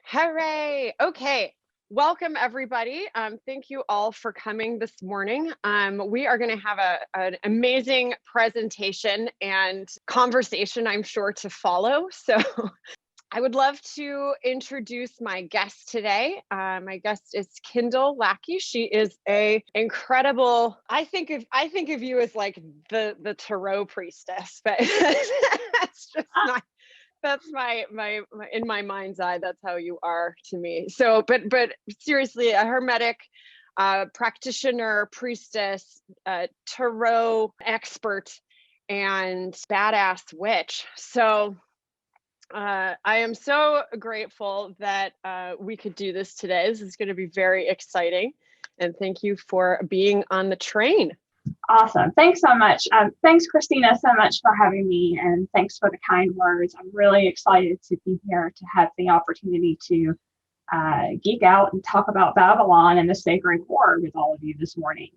Hooray! Okay. Welcome, everybody. Thank you all for coming this morning. We are going to have an amazing presentation and conversation, I'm sure, to follow. So I would love to introduce my guest today. My guest is Kyndyll Lackey. She is a incredible, I think of you as like the tarot priestess, but that's just not. That's my in my mind's eye, that's how you are to me. So, but seriously, a hermetic practitioner, priestess, tarot expert, and badass witch. So I am so grateful that we could do this today. This is going to be very exciting. And thank you for being on the train. Awesome. Thanks so much. Thanks, Christina, so much for having me, and thanks for the kind words. I'm really excited to be here to have the opportunity to geek out and talk about Babalon and the sacred war with all of you this morning.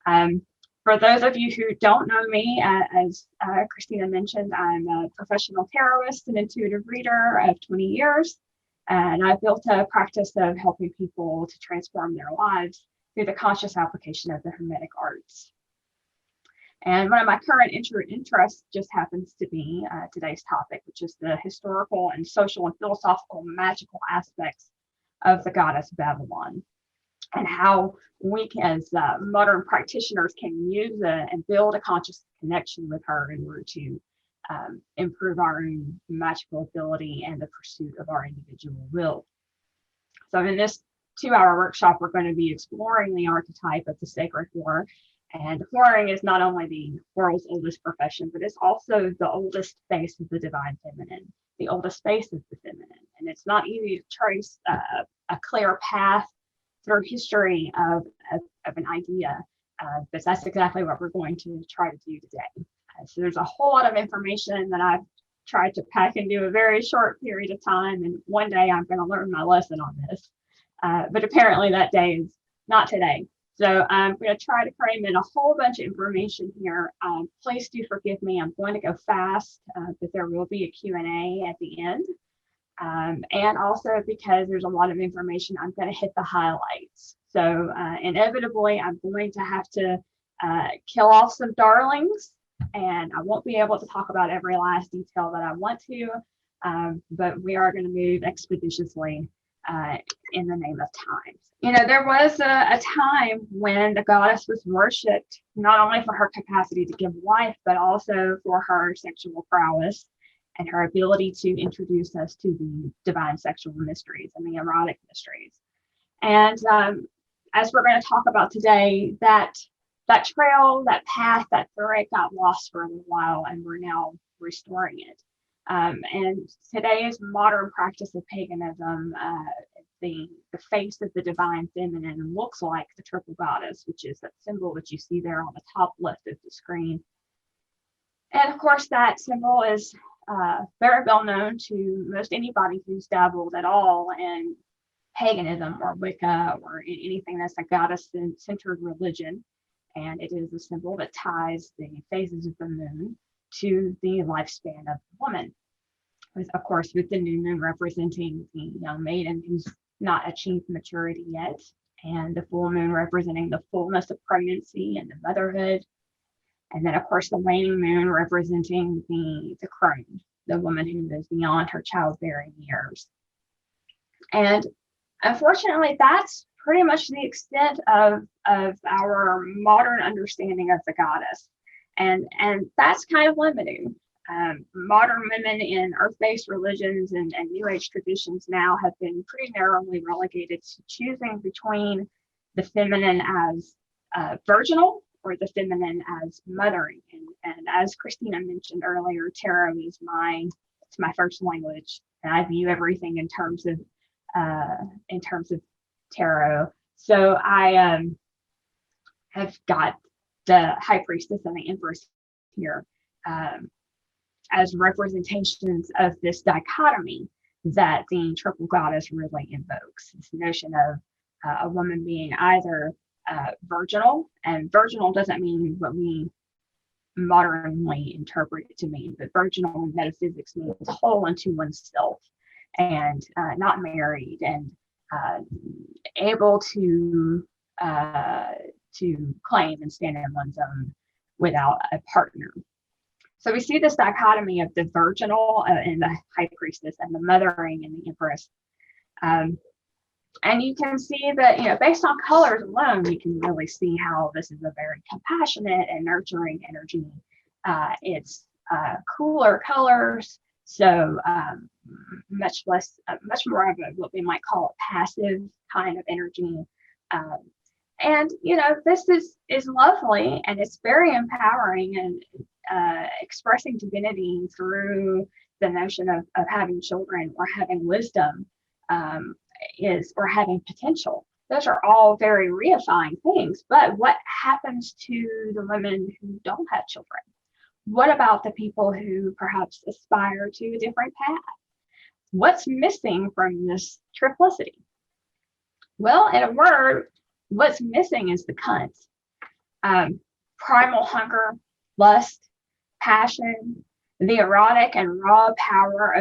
For those of you who don't know me, as Christina mentioned, I'm a professional tarotist and intuitive reader of 20 years, and I've built a practice of helping people to transform their lives through the conscious application of the Hermetic arts. And one of my current interests just happens to be today's topic, which is the historical and social and philosophical magical aspects of the goddess Babalon, and how we as modern practitioners can use and build a conscious connection with her in order to improve our own magical ability and the pursuit of our individual will. So in this 2-hour workshop, we're going to be exploring the archetype of the sacred war. And whoring is not only the world's oldest profession, but it's also the oldest face of the divine feminine, the oldest face of the feminine. And it's not easy to trace a clear path through history of an idea, but that's exactly what we're going to try to do today. So there's a whole lot of information that I've tried to pack into a very short period of time, and one day I'm going to learn my lesson on this. But apparently that day is not today. So I'm going to try to cram in a whole bunch of information here. Please do forgive me. I'm going to go fast, but there will be a Q&A at the end. And also because there's a lot of information, I'm going to hit the highlights. So inevitably, I'm going to have to kill off some darlings, and I won't be able to talk about every last detail that I want to, but we are going to move expeditiously in the name of time. You know, there was a time when the goddess was worshipped not only for her capacity to give life, but also for her sexual prowess and her ability to introduce us to the divine sexual mysteries and the erotic mysteries. And as we're going to talk about today, that trail, that path, that thread got lost for a little while, and we're now restoring it. And today's modern practice of paganism, the face of the divine feminine looks like the triple goddess, which is that symbol that you see there on the top left of the screen. And of course, that symbol is very well known to most anybody who's dabbled at all in paganism or Wicca or in anything that's a goddess-centered religion. And it is a symbol that ties the phases of the moon to the lifespan of the woman. Of course, with the new moon representing the young maiden who's not achieved maturity yet, and the full moon representing the fullness of pregnancy and the motherhood. And then, of course, the waning moon representing the crone, the woman who is beyond her childbearing years. And unfortunately, that's pretty much the extent of our modern understanding of the goddess. And that's kind of limiting. Modern women in earth-based religions and New Age traditions now have been pretty narrowly relegated to choosing between the feminine as virginal or the feminine as mothering. And as Christina mentioned earlier, tarot is it's my first language, and I view everything in terms of tarot. So I have got the High Priestess and the Empress here as representations of this dichotomy that the triple goddess really invokes. This notion of a woman being either virginal, and virginal doesn't mean what we modernly interpret it to mean, but virginal in metaphysics means whole unto oneself. and not married, and able to claim and stand in one's own without a partner. So we see this dichotomy of the virginal in the high priestess and the mothering in the empress. And you can see that, you know, based on colors alone, you can really see how this is a very compassionate and nurturing energy. It's cooler colors, so much more of what we might call a passive kind of energy. And, you know, this is lovely, and it's very empowering, and expressing divinity through the notion of having children or having wisdom or having potential. Those are all very reifying things. But what happens to the women who don't have children? What about the people who perhaps aspire to a different path? What's missing from this triplicity? Well, in a word, what's missing is the cunt. Primal hunger, lust, passion, the erotic and raw power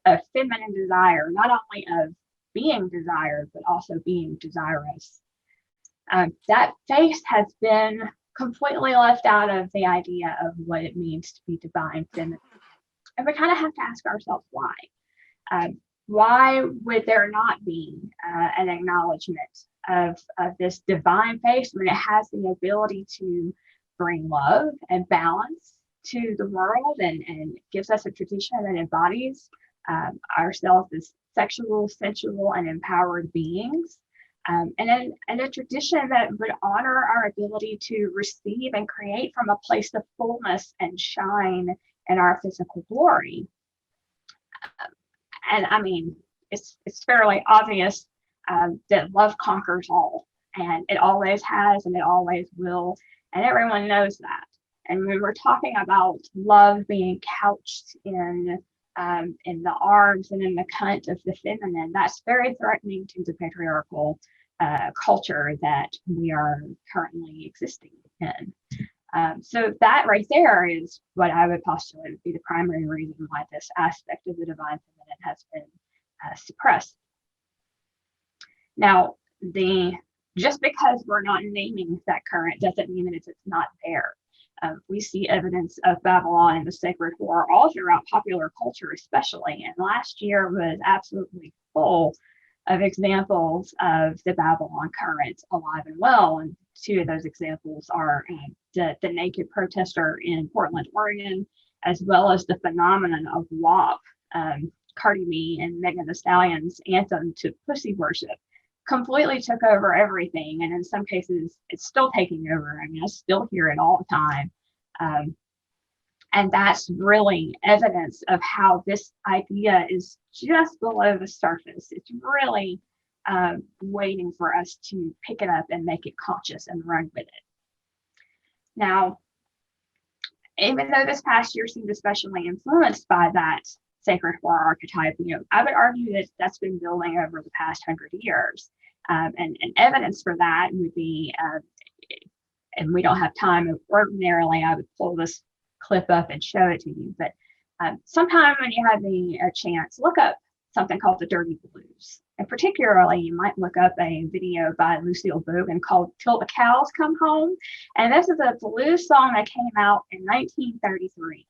of feminine desire, not only of being desired, but also being desirous. That face has been completely left out of the idea of what it means to be divine feminine. And we kind of have to ask ourselves why. Why would there not be an acknowledgement of this divine face when it has the ability to bring love and balance to the world, and gives us a tradition that embodies ourselves as sexual, sensual, and empowered beings, and a tradition that would honor our ability to receive and create from a place of fullness and shine in our physical glory. And I mean, it's fairly obvious that love conquers all, and it always has, and it always will, and everyone knows that. And when we're talking about love being couched in the arms and in the cunt of the feminine, that's very threatening to the patriarchal culture that we are currently existing in. So that right there is what I would postulate would be the primary reason why this aspect of the divine feminine has been suppressed. Now, just because we're not naming that current doesn't mean that it's not there. We see evidence of Babalon and the sacred war all throughout popular culture, especially. And last year was absolutely full of examples of the Babalon current alive and well. And two of those examples are the naked protester in Portland, Oregon, as well as the phenomenon of WAP, Cardi B and Megan Thee Stallion's anthem to pussy worship, completely took over everything. And in some cases, it's still taking over. I mean, I still hear it all the time. And that's really evidence of how this idea is just below the surface. It's really waiting for us to pick it up and make it conscious and run with it. Now, even though this past year seemed especially influenced by that sacred war archetype, I would argue that that's been building over the past 100 years. And evidence for that would be, and we don't have time, ordinarily I would pull this clip up and show it to you, but sometime when you have a chance, look up something called the Dirty Blues. And particularly, you might look up a video by Lucille Bogan called Till the Cows Come Home. And this is a blues song that came out in 1933.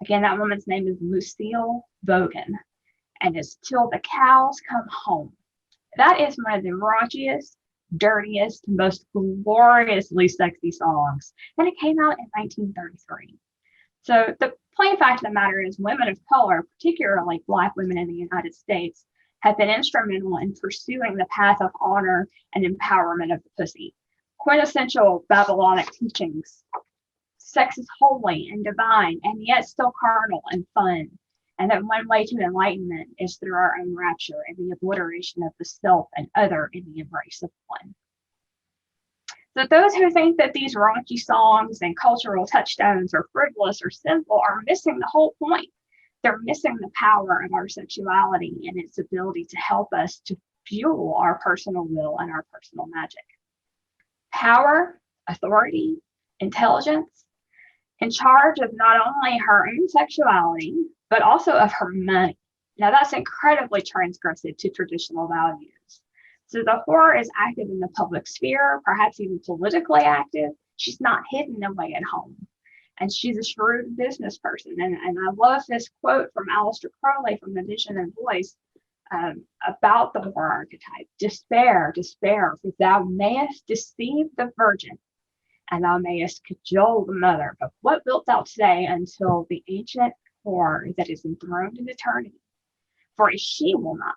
Again, that woman's name is Lucille Bogan, and it's Till the Cows Come Home. That is one of the raunchiest, dirtiest, most gloriously sexy songs. And it came out in 1933. So the plain fact of the matter is women of color, particularly Black women in the United States, have been instrumental in pursuing the path of honor and empowerment of the pussy. Quintessential Babylonic teachings. Sex is holy and divine, and yet still carnal and fun. And that one way to enlightenment is through our own rapture and the obliteration of the self and other in the embrace of one. So those who think that these raunchy songs and cultural touchstones are frivolous or sinful are missing the whole point. They're missing the power of our sexuality and its ability to help us to fuel our personal will and our personal magic. Power, authority, intelligence, in charge of not only her own sexuality, but also of her money. Now that's incredibly transgressive to traditional values. So the whore is active in the public sphere, perhaps even politically active. She's not hidden away at home. And she's a shrewd business person. And I love this quote from Aleister Crowley from The Vision and Voice about the whore archetype. Despair, despair, for thou mayest deceive the virgin, and thou mayest cajole the mother. But what wilt thou say until the ancient whore that is enthroned in eternity? For if she will not,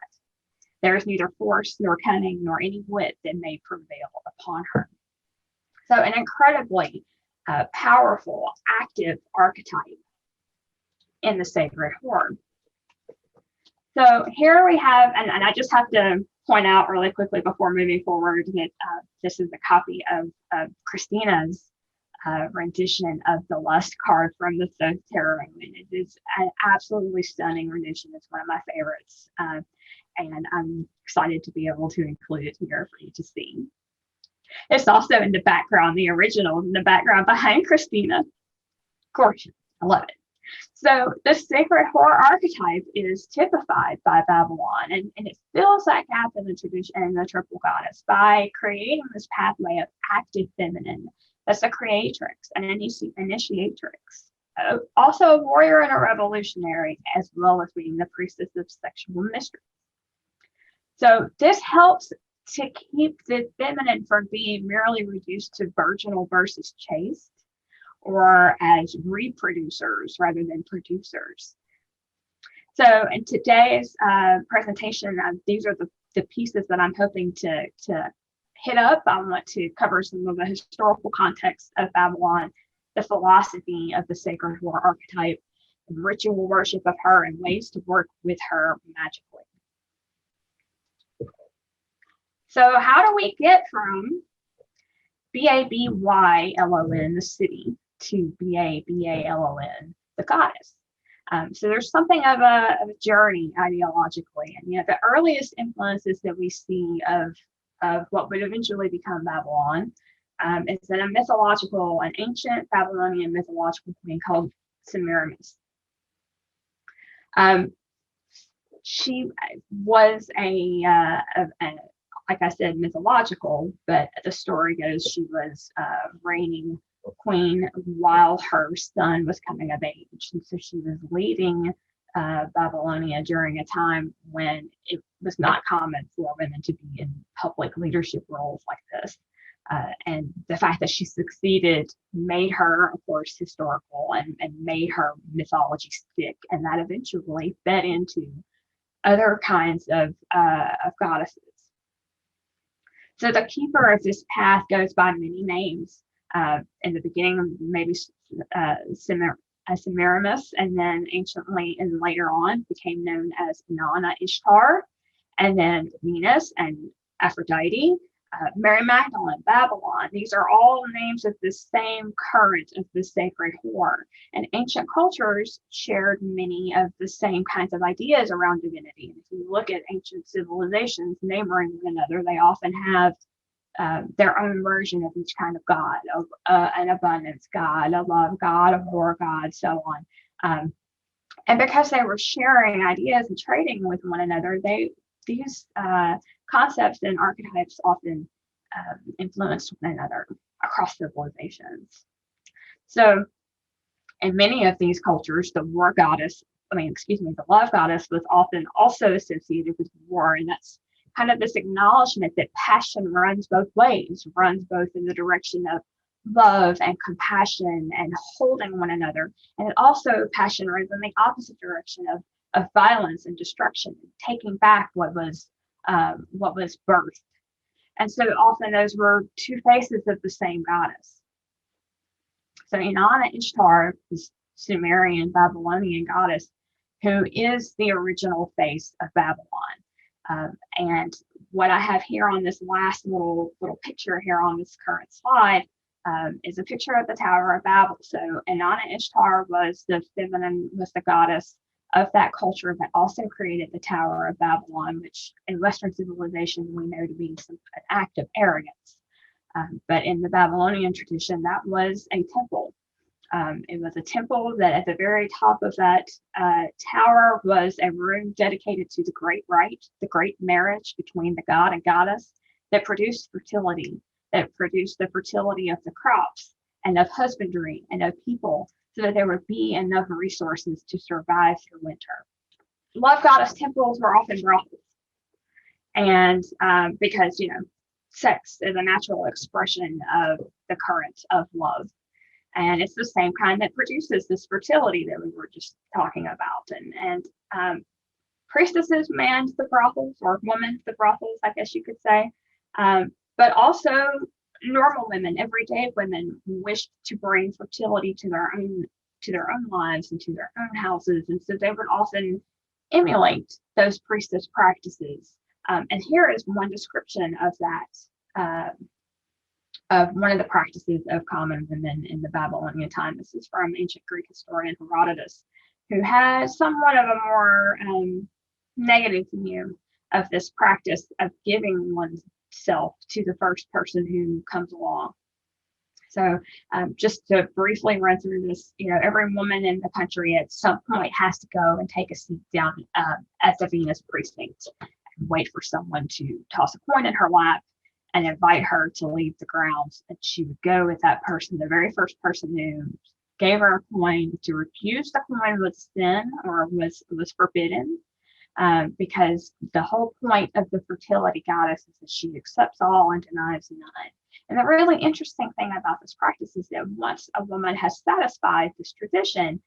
there is neither force nor cunning nor any wit that may prevail upon her. So an incredibly powerful, active archetype in the sacred whore. So here we have, and I just have to point out really quickly before moving forward that this is a copy of Christina's rendition of the Lust card from the Thoth Tarot, and it is an absolutely stunning rendition. It's one of my favorites, and I'm excited to be able to include it here for you to see. It's also in the background, the original in the background behind Christina. Gorgeous, I love it. So the sacred whore archetype is typified by Babalon, and it fills that gap in the tradition and the triple goddess by creating this pathway of active feminine that's a creatrix and an initiatrix, also a warrior and a revolutionary, as well as being the priestess of sexual mystery. So this helps to keep the feminine from being merely reduced to virginal versus chaste, or as reproducers rather than producers. So in today's presentation, these are the pieces that I'm hoping to hit up. I want to cover some of the historical context of Babalon, the philosophy of the sacred whore archetype, and ritual worship of her, and ways to work with her magically. So how do we get from Babalon, the city, to Babalon, the goddess? So there's something of a journey ideologically, and the earliest influences that we see of what would eventually become Babalon is in an ancient Babylonian mythological queen called Semiramis. She was like I said, mythological, but the story goes she was reigning queen while her son was coming of age. And so she was leading Babylonia during a time when it was not common for women to be in public leadership roles like this. And the fact that she succeeded made her, of course, historical and made her mythology stick. And that eventually fed into other kinds of goddesses. So the keeper of this path goes by many names. In the beginning, maybe Semiramis, and then anciently and later on became known as Inanna Ishtar, and then Venus and Aphrodite, Mary Magdalene, Babalon. These are all names of the same current of the sacred whore. And ancient cultures shared many of the same kinds of ideas around divinity. And if you look at ancient civilizations neighboring one another, they often have their own version of each kind of god, of an abundance god, a love god, a war god, so on. And because they were sharing ideas and trading with one another, these concepts and archetypes often influenced one another across civilizations. So in many of these cultures, the love goddess was often also associated with war, and that's kind of this acknowledgement that passion runs both ways, runs both in the direction of love and compassion and holding one another, and also passion runs in the opposite direction of violence and destruction, taking back what was birthed. And so often those were two faces of the same goddess. So Inanna Ishtar is Sumerian Babylonian goddess who is the original face of Babylon. And what I have here on this last little picture here on this current slide is a picture of the Tower of Babel. So Inanna Ishtar was the goddess of that culture that also created the Tower of Babylon, which in Western civilization we know to be an act of arrogance. But in the Babylonian tradition, that was a temple It was a temple that at the very top of that tower was a room dedicated to the great rite, the great marriage between the god and goddess that produced fertility, that produced the fertility of the crops and of husbandry and of people, so that there would be enough resources to survive through winter. Love goddess temples were often brothels. And because, sex is a natural expression of the current of love. And it's the same kind that produces this fertility that we were just talking about. And priestesses manned the brothels, or women the brothels, I guess you could say. But also normal women, everyday women, who wished to bring fertility to their own lives and to their own houses. And so they would often emulate those priestess practices. And here is one description of that, of one of the practices of common women in the Babylonian time. This is from ancient Greek historian Herodotus, who has somewhat of a more negative view of this practice of giving oneself to the first person who comes along. So just to briefly run through this, every woman in the country at some point has to go and take a seat down at the Venus precinct and wait for someone to toss a coin in her lap and invite her to leave the grounds. And she would go with that person, the very first person who gave her a coin. To refuse the coin was sin, or was forbidden, because the whole point of the fertility goddess is that she accepts all and denies none. And the really interesting thing about this practice is that once a woman has satisfied this tradition,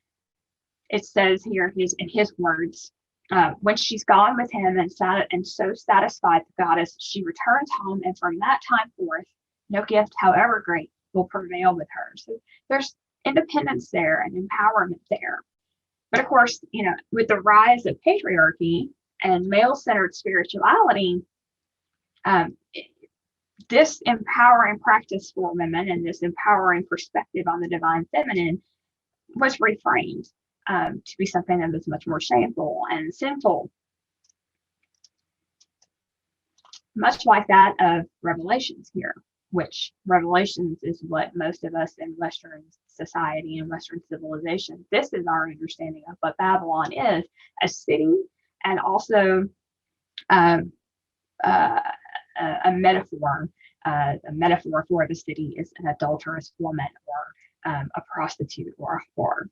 it says here in his words, when she's gone with him and so satisfied the goddess, she returns home, and from that time forth, no gift, however great, will prevail with her. So there's independence there and empowerment there. But of course, with the rise of patriarchy and male-centered spirituality, this empowering practice for women and this empowering perspective on the divine feminine was reframed to be something that was much more shameful and sinful. Much like that of Revelations here, which Revelations is what most of us in Western society and Western civilization, this is our understanding of what Babylon is, a city, and also a metaphor. A metaphor for the city is an adulterous woman, or a prostitute, or a whore.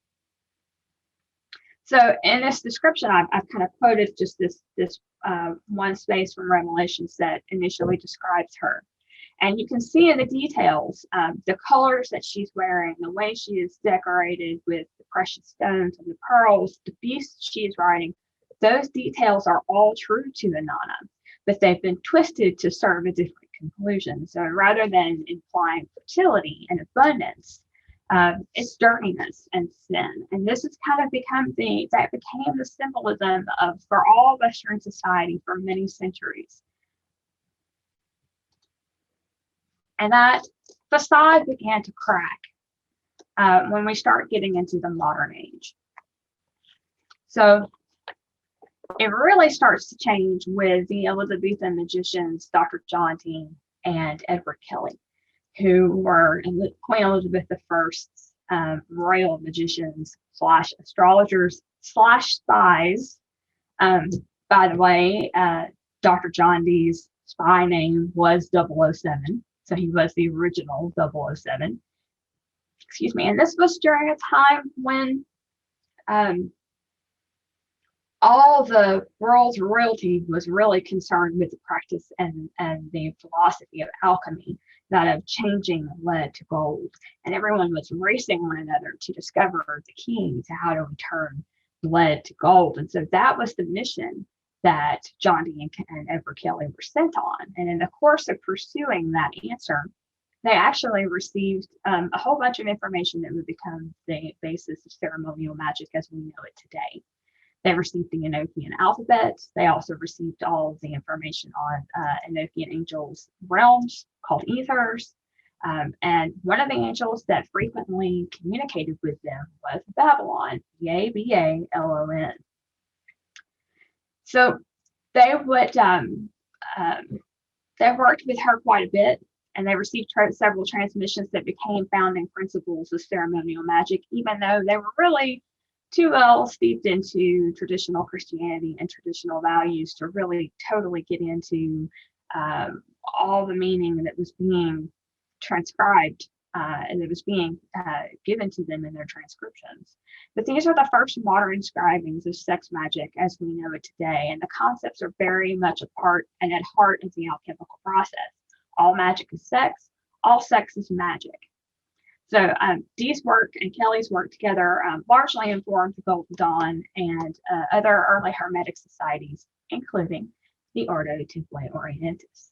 So in this description, I've kind of quoted just this one space from Revelations that initially describes her. And you can see in the details, the colors that she's wearing, the way she is decorated with the precious stones and the pearls, the beasts she is riding. Those details are all true to the Nana, but they've been twisted to serve a different conclusion. So rather than implying fertility and abundance, it's dirtiness and sin. And this has kind of became the symbolism for all Western society for many centuries. And that facade began to crack when we start getting into the modern age. So it really starts to change with the Elizabethan magicians, Dr. John Dee and Edward Kelly, who were Queen Elizabeth I's royal magicians / astrologers / spies. By the way, Dr. John Dee's spy name was 007, so he was the original 007. Excuse me. And this was during a time when all the world's royalty was really concerned with the practice and the philosophy of alchemy, that of changing lead to gold. And everyone was racing one another to discover the key to how to turn lead to gold. And so that was the mission that John Dee and Edward Kelly were sent on. And in the course of pursuing that answer, they actually received a whole bunch of information that would become the basis of ceremonial magic as we know it today. They received the Enochian alphabet. They also received all of the information on Enochian angels' realms called ethers. And one of the angels that frequently communicated with them was Babalon, Babalon. So they worked with her quite a bit, and they received several transmissions that became founding principles of ceremonial magic, even though they were really too well steeped into traditional Christianity and traditional values to really totally get into all the meaning that was being transcribed and that was being given to them in their transcriptions. But these are the first modern scribings of sex magic as we know it today, and the concepts are very much a part and at heart of the alchemical process. All magic is sex, all sex is magic. So Dee's work and Kelly's work together largely informed the Golden Dawn and other early Hermetic societies, including the Ordo Temple Orientis,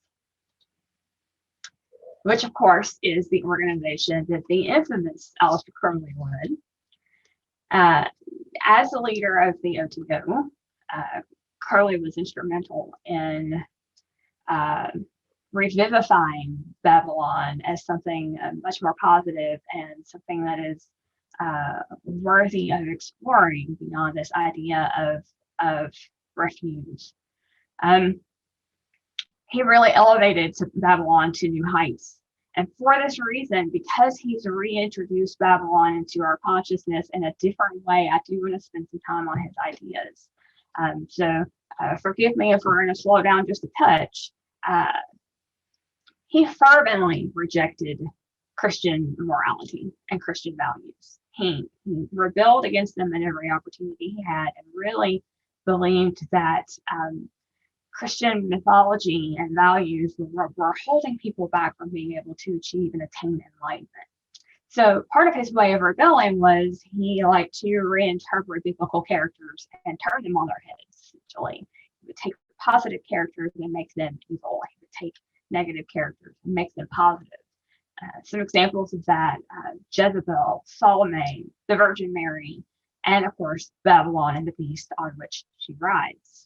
which of course is the organization that the infamous Aleister Crowley led. As the leader of the OTO, Crowley was instrumental in revivifying Babalon as something much more positive and something that is worthy of exploring beyond this idea of refuge. He really elevated Babalon to new heights. And for this reason, because he's reintroduced Babalon into our consciousness in a different way, I do want to spend some time on his ideas. So forgive me if we're going to slow down just a touch. He fervently rejected Christian morality and Christian values. He rebelled against them at every opportunity he had, and really believed that Christian mythology and values were holding people back from being able to achieve and attain enlightenment. So part of his way of rebelling was he liked to reinterpret biblical characters and turn them on their heads, essentially. He would take positive characters and make them evil. He would take negative characters and make them positive. Some examples of that, Jezebel, Salome, the Virgin Mary, and of course, Babalon and the beast on which she rides.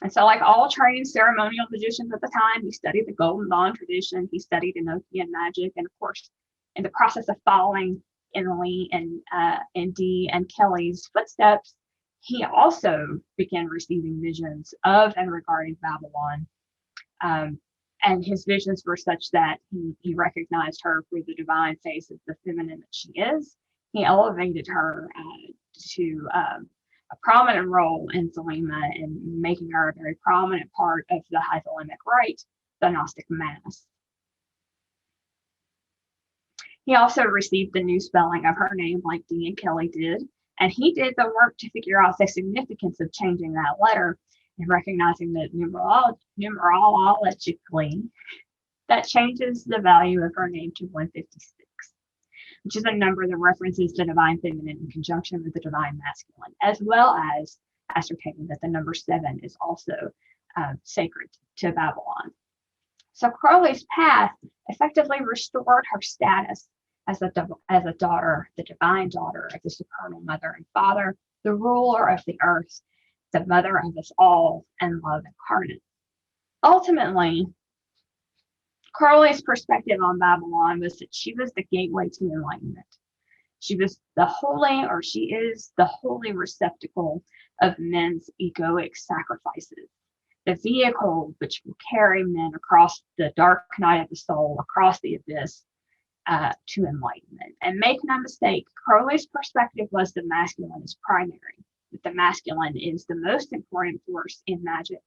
And so, like all trained ceremonial magicians at the time, he studied the Golden Dawn tradition, he studied Enochian magic, and of course, in the process of following in Lee and Dee and Kelly's footsteps, he also began receiving visions of and regarding Babalon. And his visions were such that he recognized her for the divine face of the feminine that she is. He elevated her to a prominent role in Thelema and making her a very prominent part of the High Thelemic Rite, the Gnostic Mass. He also received the new spelling of her name like Dee and Kelly did, and he did the work to figure out the significance of changing that letter and recognizing that numerologically, that changes the value of her name to 156, which is a number that references the divine feminine in conjunction with the divine masculine, as well as ascertaining that the number 7 is also sacred to Babalon. So Crowley's path effectively restored her status as a daughter, the divine daughter of the supernal mother and father, the ruler of the earth, the mother of us all, and love incarnate. Ultimately, Crowley's perspective on Babalon was that she was the gateway to enlightenment. She was the holy, or she is the holy receptacle of men's egoic sacrifices, the vehicle which will carry men across the dark night of the soul, across the abyss, to enlightenment. And make no mistake, Crowley's perspective was the masculine is primary, that the masculine is the most important force in magic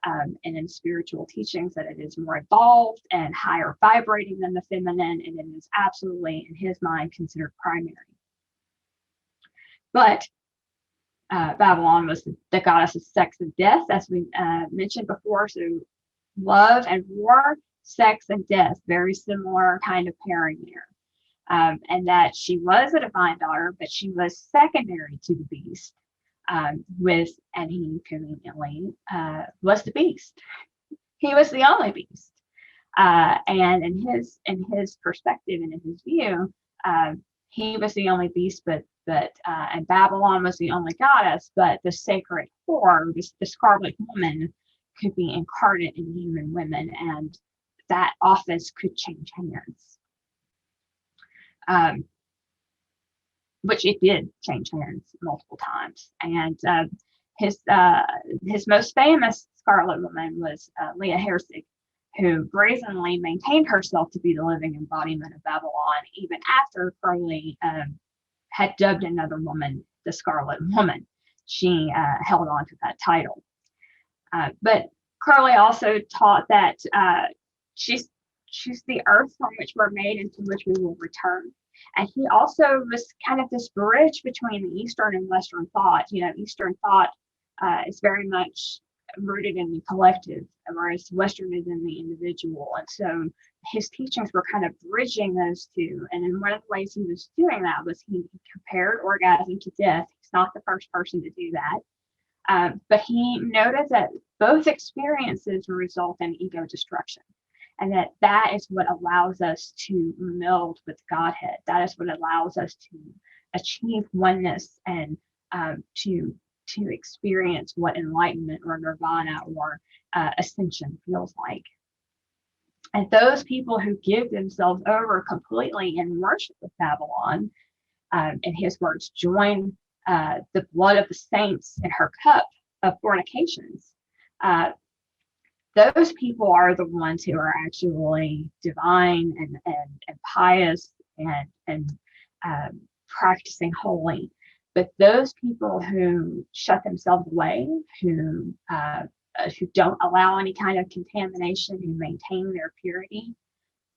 and in spiritual teachings, that it is more evolved and higher vibrating than the feminine, and it is absolutely, in his mind, considered primary. But Babalon was the goddess of sex and death, as we mentioned before. So love and war, sex and death, very similar kind of pairing there. And that she was a divine daughter, but she was secondary to the beast. And he conveniently was the beast. He was the only beast. And in his perspective and in his view, he was the only beast, and Babalon was the only goddess, but the sacred whore, the scarlet woman, could be incarnate in human women, and that office could change hands. Which it did change hands multiple times. And his most famous scarlet woman was Leah Herzig, who brazenly maintained herself to be the living embodiment of Babalon, even after Crowley had dubbed another woman the Scarlet Woman. She held on to that title. But Crowley also taught that she's the earth from which we're made and to which we will return. And he also was kind of this bridge between the Eastern and Western thought. You know, Eastern thought is very much rooted in the collective, whereas Western is in the individual. And so his teachings were kind of bridging those two. And in one of the ways he was doing that was he compared orgasm to death. He's not the first person to do that. But he noted that both experiences result in ego destruction, and that is what allows us to meld with Godhead. That is what allows us to achieve oneness and to experience what enlightenment or nirvana or ascension feels like. And those people who give themselves over completely in worship with Babalon, in his words, join the blood of the saints in her cup of fornications. Those people are the ones who are actually divine and pious and practicing holy. But those people who shut themselves away, who don't allow any kind of contamination, who maintain their purity,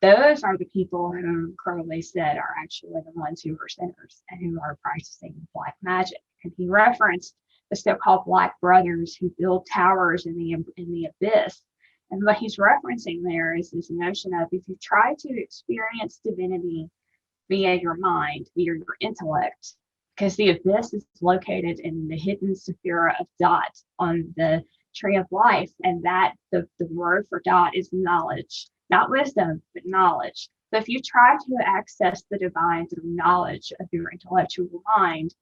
those are the people whom Crowley said are actually the ones who are sinners and who are practicing black magic. And he referenced the so-called Black Brothers who build towers in the abyss. And what he's referencing there is this notion of, if you try to experience divinity via your mind, via your intellect, because the abyss is located in the hidden sephira of Dot on the tree of life, and that the word for Dot is knowledge, not wisdom, but knowledge. So if you try to access the divine through knowledge of your intellectual mind,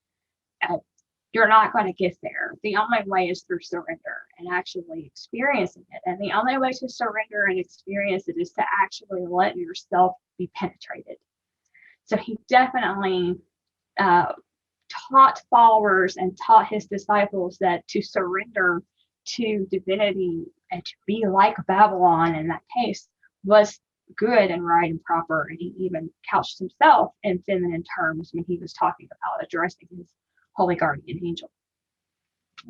you're not going to get there. The only way is through surrender and actually experiencing it. And the only way to surrender and experience it is to actually let yourself be penetrated. So he definitely taught followers and taught his disciples that to surrender to divinity and to be like Babalon in that case was good and right and proper. And he even couched himself in feminine terms when he was talking about addressing his holy guardian angel.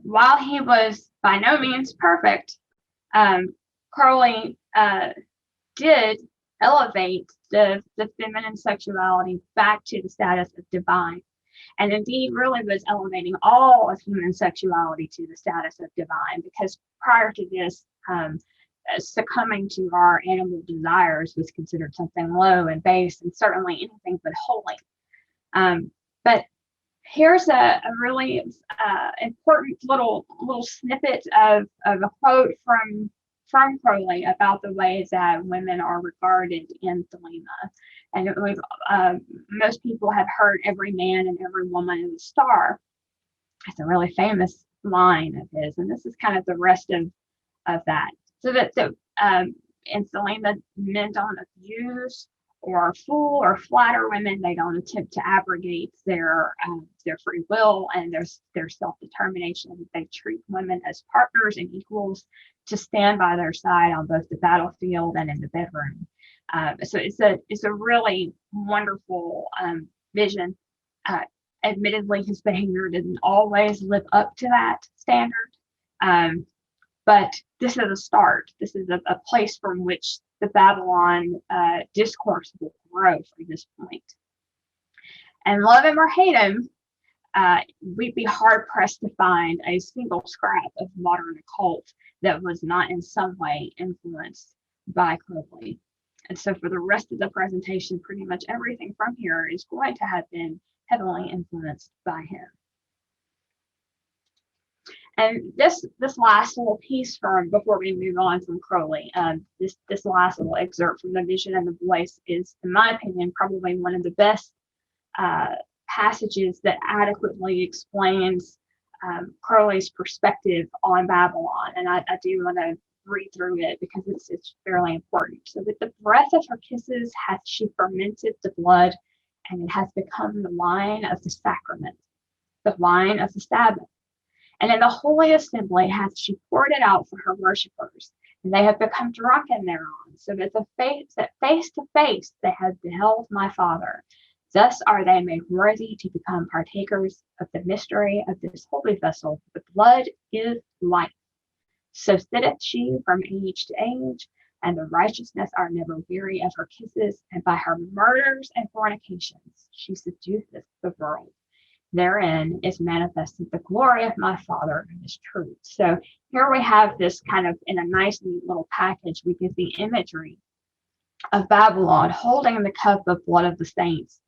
While he was by no means perfect, Crowley did elevate the feminine sexuality back to the status of divine, and indeed really was elevating all of human sexuality to the status of divine, because prior to this, succumbing to our animal desires was considered something low and base and certainly anything but holy. But here's a really important little snippet of a quote from Crowley about the ways that women are regarded in Thelema. And most people have heard "every man and every woman is a star." It's a really famous line of his, and this is kind of the rest of that. So that in Thelema, men don't abuse or fool or flatter women. They don't attempt to abrogate their free will and their self-determination. They treat women as partners and equals to stand by their side on both the battlefield and in the bedroom. So it's a really wonderful vision. Admittedly, his behavior didn't always live up to that standard, but this is a start. This is a place from which the Babalon discourse will grow from this point. And love him or hate him, we'd be hard pressed to find a single scrap of modern occult that was not in some way influenced by Crowley. And so for the rest of the presentation, pretty much everything from here is going to have been heavily influenced by him. And this last little piece before we move on from Crowley, this last little excerpt from The Vision and the Voice is, in my opinion, probably one of the best passages that adequately explains Crowley's perspective on Babalon. And I do want to read through it because it's fairly important. So, with the breath of her kisses hath she fermented the blood, and it has become the wine of the sacrament, the wine of the Sabbath. And in the holy assembly hath she poured it out for her worshippers, They have become drunken thereon, so that face to face they have beheld my Father. Thus are they made worthy to become partakers of the mystery of this holy vessel. The blood is life. So sitteth she from age to age, and the righteousness are never weary of her kisses, and by her murders and fornications she seduceth the world. Therein is manifested the glory of my Father and his truth. So here we have this kind of, in a nice neat little package, we get the imagery of Babylon holding the cup of blood of the saints,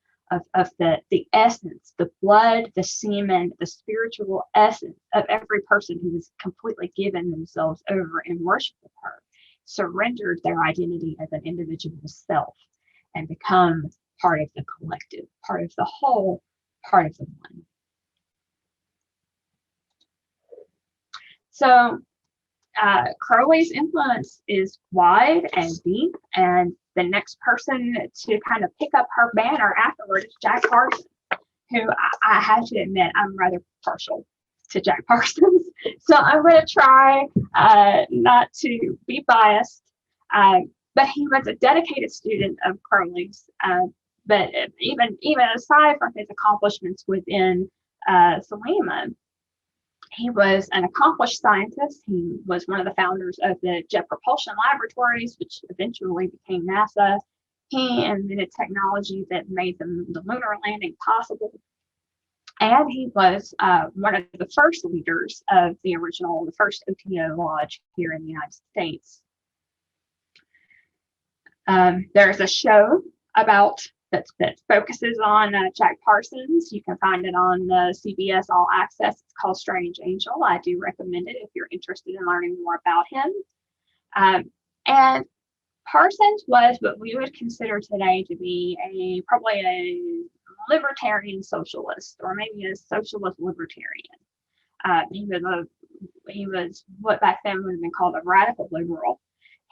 of the essence, the blood, the semen, the spiritual essence of every person who has completely given themselves over in worship of her, surrendered their identity as an individual self, and become part of the collective, part of the whole, part of the one. So Crowley's influence is wide and deep, and the next person to kind of pick up her banner afterward is Jack Parsons, who I have to admit I'm rather partial to Jack Parsons. So I'm going to try not to be biased, but he was a dedicated student of Crowley's. But even aside from his accomplishments within Selima, he was an accomplished scientist. He was one of the founders of the Jet Propulsion Laboratories, which eventually became NASA. He invented technology that made the lunar landing possible. And he was one of the first leaders of the first OTO lodge here in the United States. There's a show that focuses on Jack Parsons. You can find it on CBS All Access. It's called Strange Angel. I do recommend it if you're interested in learning more about him. And Parsons was what we would consider today to be probably a libertarian socialist, or maybe a socialist libertarian. He was what back then would have been called a radical liberal.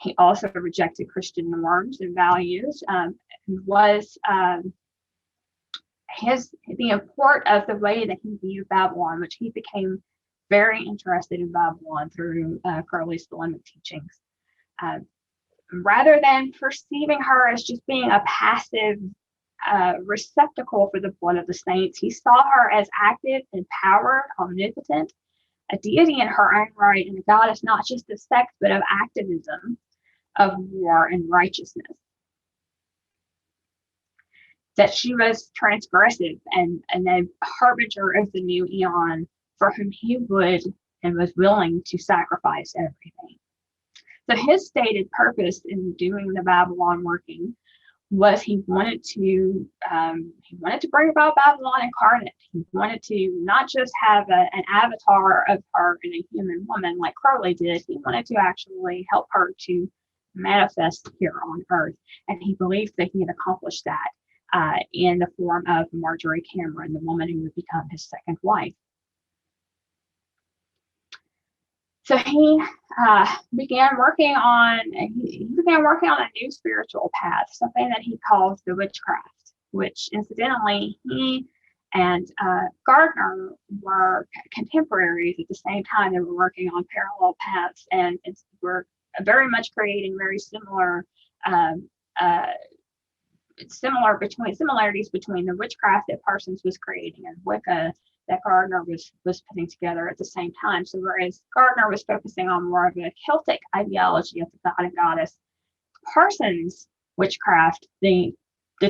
He also rejected Christian norms and values. Was the import of the way that he viewed Babylon, which he became very interested in Babylon through Crowley's Selimic teachings. Rather than perceiving her as just being a passive receptacle for the blood of the saints, he saw her as active, empowered, omnipotent, a deity in her own right, and a goddess not just of sex, but of activism, of war and righteousness. That she was transgressive and a harbinger of the new eon, for whom he would and was willing to sacrifice everything. So his stated purpose in doing the Babylon working was he wanted to bring about Babylon incarnate. He wanted to not just have an avatar of her in a human woman like Crowley did. He wanted to actually help her to manifest here on earth, and he believed that he had accomplished that in the form of Marjorie Cameron, the woman who would become his second wife. So he began working on a new spiritual path, something that he called the witchcraft, which incidentally he and Gardner were contemporaries at the same time. They were working on parallel paths and were very much creating very similarities between the witchcraft that Parsons was creating and Wicca that Gardner was putting together at the same time. So whereas Gardner was focusing on more of a Celtic ideology of the god and goddess, Parsons' witchcraft, the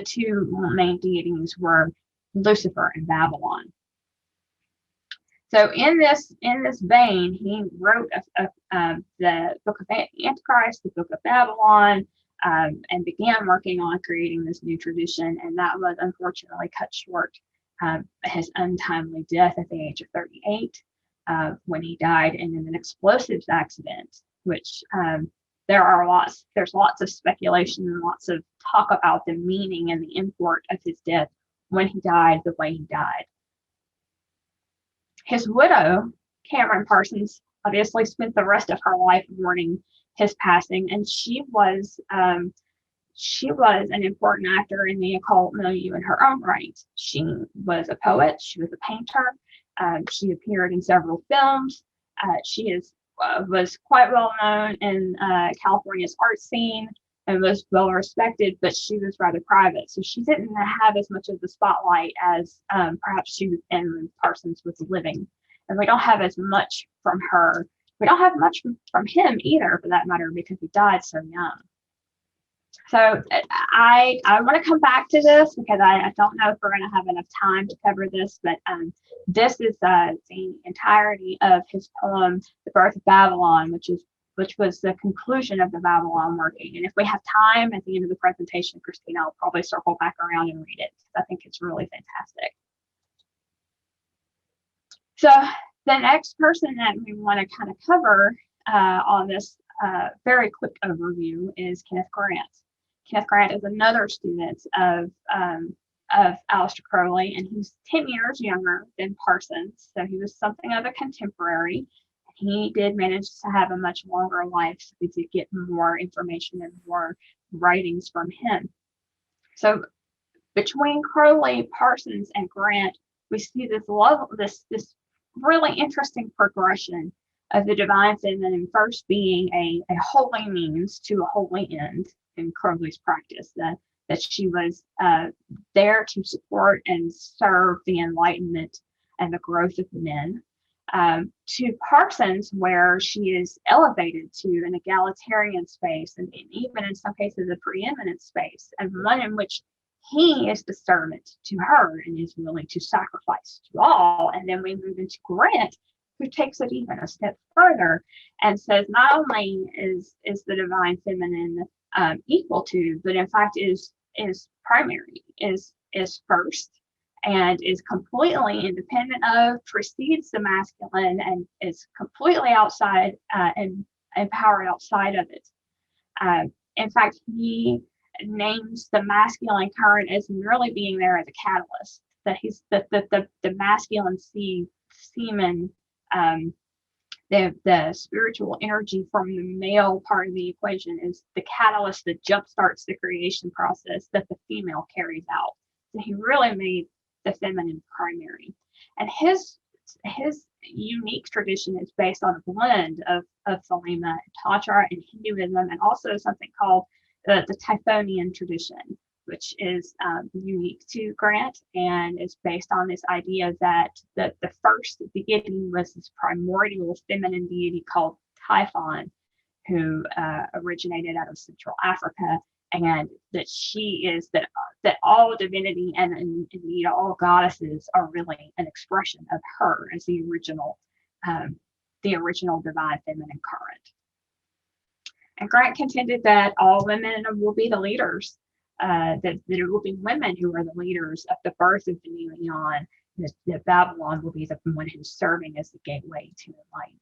two main deities were Lucifer and Babylon. So in this vein, he wrote the Book of Antichrist, the Book of Babylon, and began working on creating this new tradition. And that was unfortunately cut short his untimely death at the age of 38, when he died in an explosives accident, which there's lots of speculation and lots of talk about the meaning and the import of his death when he died the way he died. His widow, Cameron Parsons, obviously spent the rest of her life mourning his passing, and she was an important actor in the occult milieu in her own right. She was a poet, she was a painter, she appeared in several films. She is was quite well known in California's art scene and was well respected, but she was rather private. So she didn't have as much of the spotlight as perhaps she was in when Parsons was living. And we don't have as much from her. We don't have much from him either, for that matter, because he died so young. So I want to come back to this because I don't know if we're going to have enough time to cover this, but this is the entirety of his poem, The Birth of Babalon, which was the conclusion of the Babalon working. And if we have time at the end of the presentation, Christina, I'll probably circle back around and read it because I think it's really fantastic. So the next person that we want to kind of cover on this very quick overview is Kenneth Grant. Kenneth Grant is another student of Aleister Crowley, and he's 10 years younger than Parsons, so he was something of a contemporary. He did manage to have a much longer life, so we did get more information and more writings from him. So between Crowley, Parsons, and Grant, we see this really interesting progression of the divine feminine first being a holy means to a holy end in Crowley's practice, that she was there to support and serve the enlightenment and the growth of men, to Parsons, where she is elevated to an egalitarian space and even in some cases a preeminent space, and one in which he is the servant to her and is willing to sacrifice to all. And then we move into Grant, who takes it even a step further and says not only is the divine feminine equal to, but in fact is primary, is first, and is completely independent of, precedes the masculine, and is completely outside and power outside of it. In fact, he names the masculine current as merely being there as a catalyst, that he's the masculine semen, the spiritual energy from the male part of the equation is the catalyst that jumpstarts the creation process that the female carries out. So he really made the feminine primary. And his unique tradition is based on a blend of Thelema, Tantra, and Hinduism, and also something called the Typhonian tradition, which is unique to Grant and is based on this idea that the first deity was this primordial feminine deity called Typhon, who originated out of Central Africa, and that she is that all divinity and indeed all goddesses are really an expression of her as the original divine feminine current. And Grant contended that all women will be the leaders, that it will be women who are the leaders of the birth of the new eon, that Babalon will be the one who's serving as the gateway to enlightenment.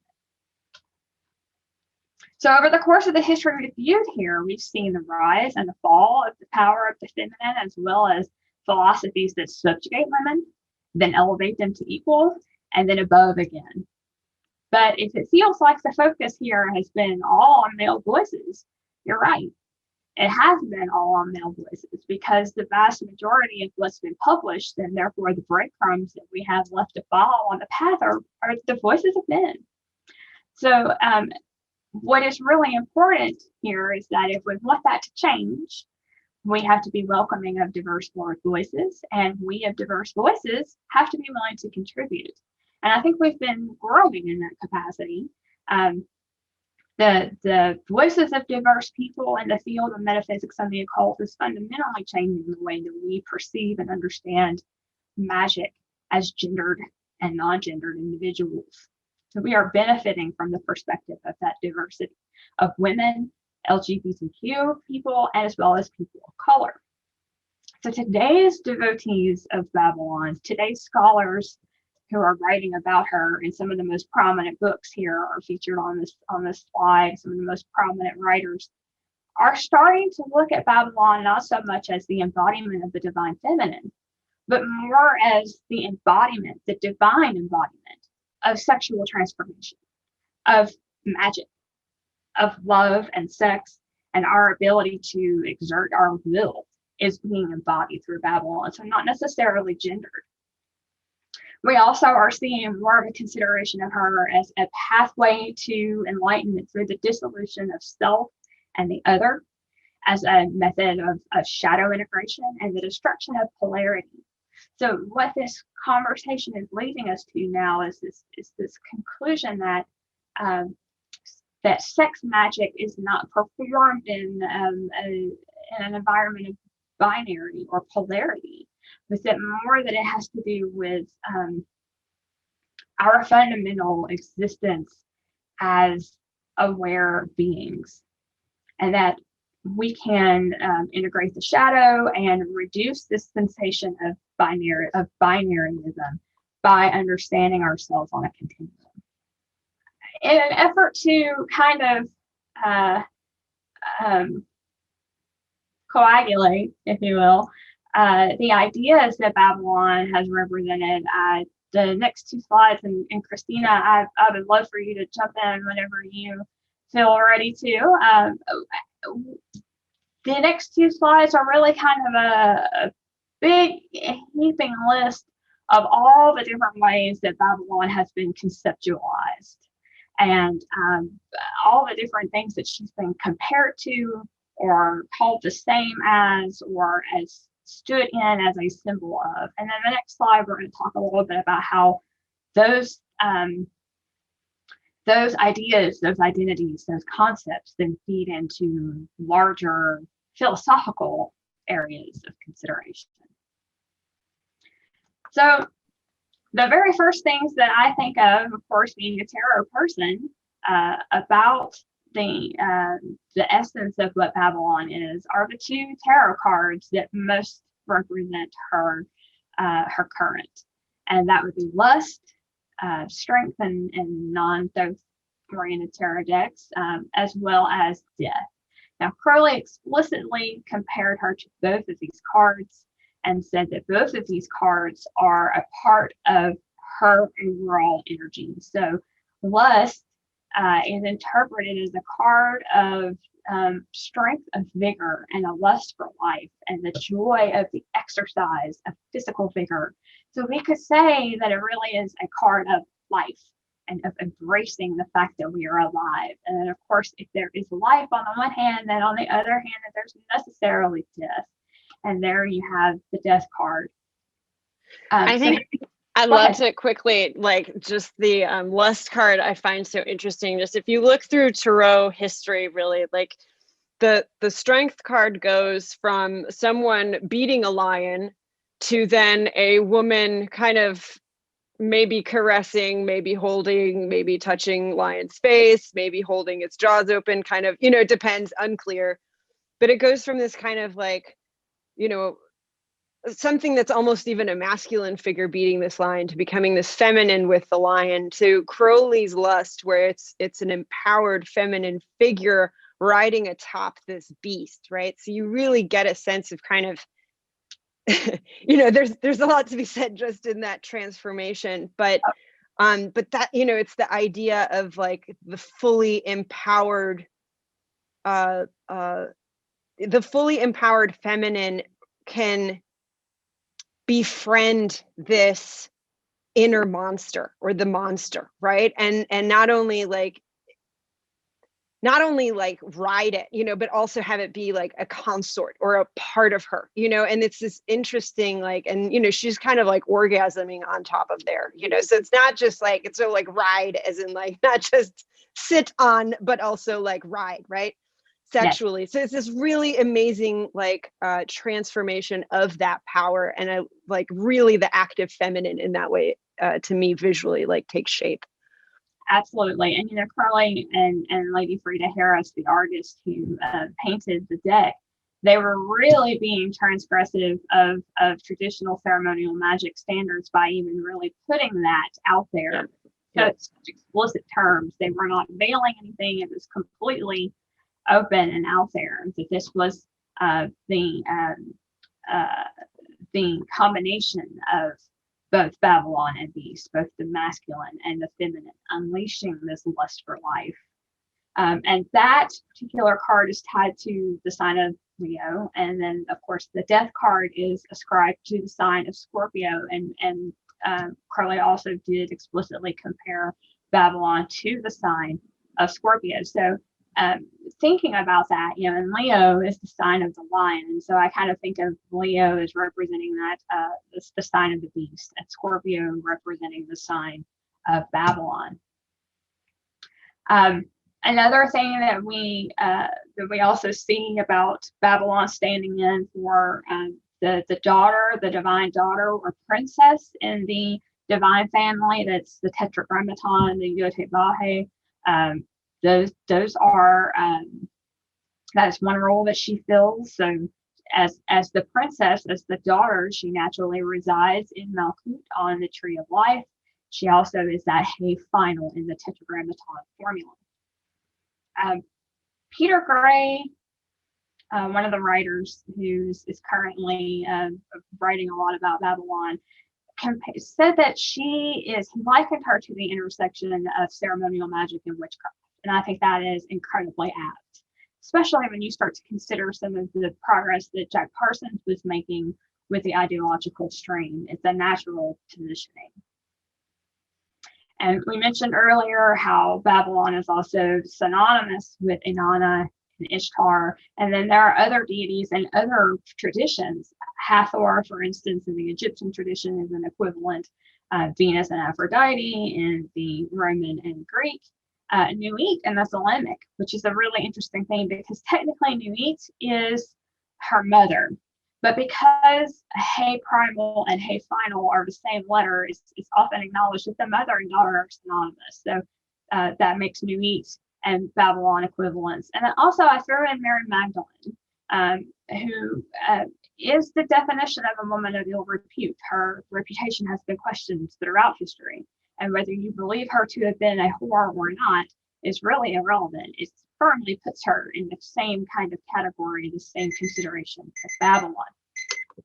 So over the course of the history reviewed here, we've seen the rise and the fall of the power of the feminine, as well as philosophies that subjugate women, then elevate them to equal, and then above again. But if it feels like the focus here has been all on male voices, you're right. It has been all on male voices, because the vast majority of what's been published, and therefore the breadcrumbs that we have left to follow on the path, are the voices of men. So what is really important here is that if we want that to change, we have to be welcoming of diverse voices, and we of diverse voices have to be willing to contribute. And I think we've been growing in that capacity. The voices of diverse people in the field of metaphysics and the occult is fundamentally changing the way that we perceive and understand magic as gendered and non-gendered individuals. So we are benefiting from the perspective of that diversity of women, LGBTQ people, and as well as people of color. So today's devotees of Babalon, today's scholars who are writing about her, and some of the most prominent books here are featured on this slide. Some of the most prominent writers are starting to look at Babalon not so much as the embodiment of the divine feminine, but more as the embodiment, the divine embodiment of sexual transformation, of magic, of love and sex, and our ability to exert our will is being embodied through Babalon. So not necessarily gendered. We also are seeing more of a consideration of her as a pathway to enlightenment through the dissolution of self and the other, as a method of shadow integration and the destruction of polarity. So what this conversation is leading us to now is this conclusion that that sex magic is not performed in an environment of binary or polarity, but that more that it has to do with our fundamental existence as aware beings, and that we can integrate the shadow and reduce this sensation of binaryism by understanding ourselves on a continuum. In an effort to kind of coagulate, if you will, the ideas that Babalon has represented. The next two slides, and Christina, I would love for you to jump in whenever you feel ready to. The next two slides are really kind of a big heaping list of all the different ways that Babalon has been conceptualized, and all the different things that she's been compared to, or called the same as, or as stood in as a symbol of. And then the next slide, we're going to talk a little bit about how those ideas, those identities, those concepts then feed into larger philosophical areas of consideration. So the very first things that I think of course, being a tarot person, about the essence of what Babalon is, are the two tarot cards that most represent her current, and that would be Lust, Strength, and non-Thoth oriented tarot decks, as well as Death. Now, Crowley explicitly compared her to both of these cards and said that both of these cards are a part of her overall energy. So Lust is interpreted as a card of strength, of vigor, and a lust for life, and the joy of the exercise of physical vigor. So we could say that it really is a card of life and of embracing the fact that we are alive. And then, of course, if there is life on the one hand, then on the other hand, that there's necessarily death. And there you have the Death card. I think I'd love to quickly, like, just the Lust card I find so interesting. Just if you look through Tarot history, really, like the Strength card goes from someone beating a lion to then a woman kind of maybe caressing, maybe holding, maybe touching lion's face, maybe holding its jaws open, kind of, it depends, unclear. But it goes from this kind of like, something that's almost even a masculine figure beating this lion to becoming this feminine with the lion, to Crowley's Lust, where it's an empowered feminine figure riding atop this beast, right? So you really get a sense of kind of, there's a lot to be said just in that transformation, but that, it's the idea of like the fully empowered feminine can befriend this inner monster or the monster, right? And not only like ride it, but also have it be like a consort or a part of her, and it's this interesting, like, and, she's kind of like orgasming on top of there, so it's not just like, it's so like ride as in like, not just sit on, but also like ride, right? Sexually. Yes. So it's this really amazing, like, transformation of that power. And I like really the active feminine in that way, to me, visually, like, takes shape. Absolutely. And, Crowley and Lady Frida Harris, the artist who painted the deck, they were really being transgressive of traditional ceremonial magic standards by even really putting that out there. So it's such explicit terms. They were not veiling anything. It was completely open and out there. That this was the combination of both Babalon and Beast, both the masculine and the feminine, unleashing this lust for life. And that particular card is tied to the sign of Leo. And then, of course, the Death card is ascribed to the sign of Scorpio. And Crowley also did explicitly compare Babylon to the sign of Scorpio. So thinking about that, and Leo is the sign of the lion. And so I kind of think of Leo as representing that, the sign of the beast, and Scorpio representing the sign of Babylon. Another thing that we also see about Babylon standing in for the daughter, the divine daughter or princess in the divine family, that's the tetragrammaton, the Yotei Vahe. Those are that is one role that she fills. So as the princess, as the daughter, she naturally resides in Malkut on the Tree of Life. She also is that He final in the tetragrammaton formula. Peter Gray, one of the writers who is currently writing a lot about Babylon, said that he likened her to the intersection of ceremonial magic and witchcraft. And I think that is incredibly apt, especially when you start to consider some of the progress that Jack Parsons was making with the ideological stream. It's a natural positioning. And we mentioned earlier how Babylon is also synonymous with Inanna and Ishtar. And then there are other deities and other traditions. Hathor, for instance, in the Egyptian tradition is an equivalent. Venus and Aphrodite in the Roman and Greek. Nuit and the Thelemic, which is a really interesting thing because technically Nuit is her mother. But because He primal and He final are the same letter, it's often acknowledged that the mother and daughter are synonymous. So that makes Nuit and Babylon equivalents. And then also I throw in Mary Magdalene, who is the definition of a woman of ill repute. Her reputation has been questioned throughout history. And whether you believe her to have been a whore or not is really irrelevant. It firmly puts her in the same kind of category, the same consideration as Babylon.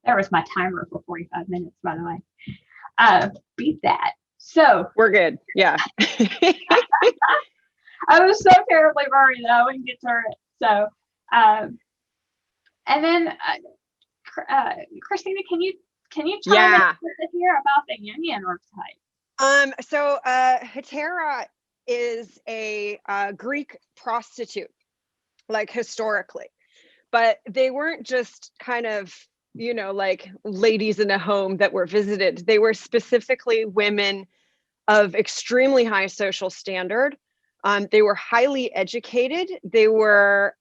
There was my timer for 45 minutes, by the way. Beat that. So we're good. Yeah. I was so terribly worried that I wouldn't get through it. So, and then Christina, can you chime in here about the Jungian archetype? So Hetera is a Greek prostitute, like historically, but they weren't just kind of, like ladies in a home that were visited. They were specifically women of extremely high social standard. They were highly educated. They were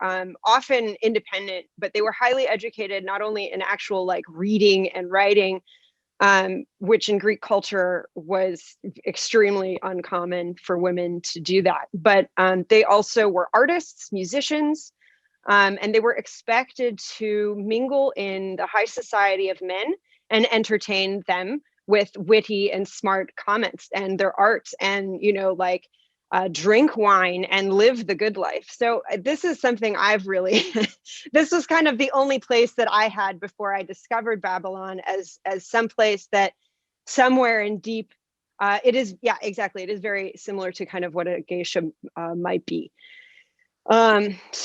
often independent, but they were highly educated, not only in actual like reading and writing, which in Greek culture was extremely uncommon for women to do that. But they also were artists, musicians, and they were expected to mingle in the high society of men and entertain them with witty and smart comments and their arts and, drink wine and live the good life. So this is something I've really, this was kind of the only place that I had before I discovered Babylon as some place that somewhere in deep, it is, yeah, exactly. It is very similar to kind of what a geisha might be. This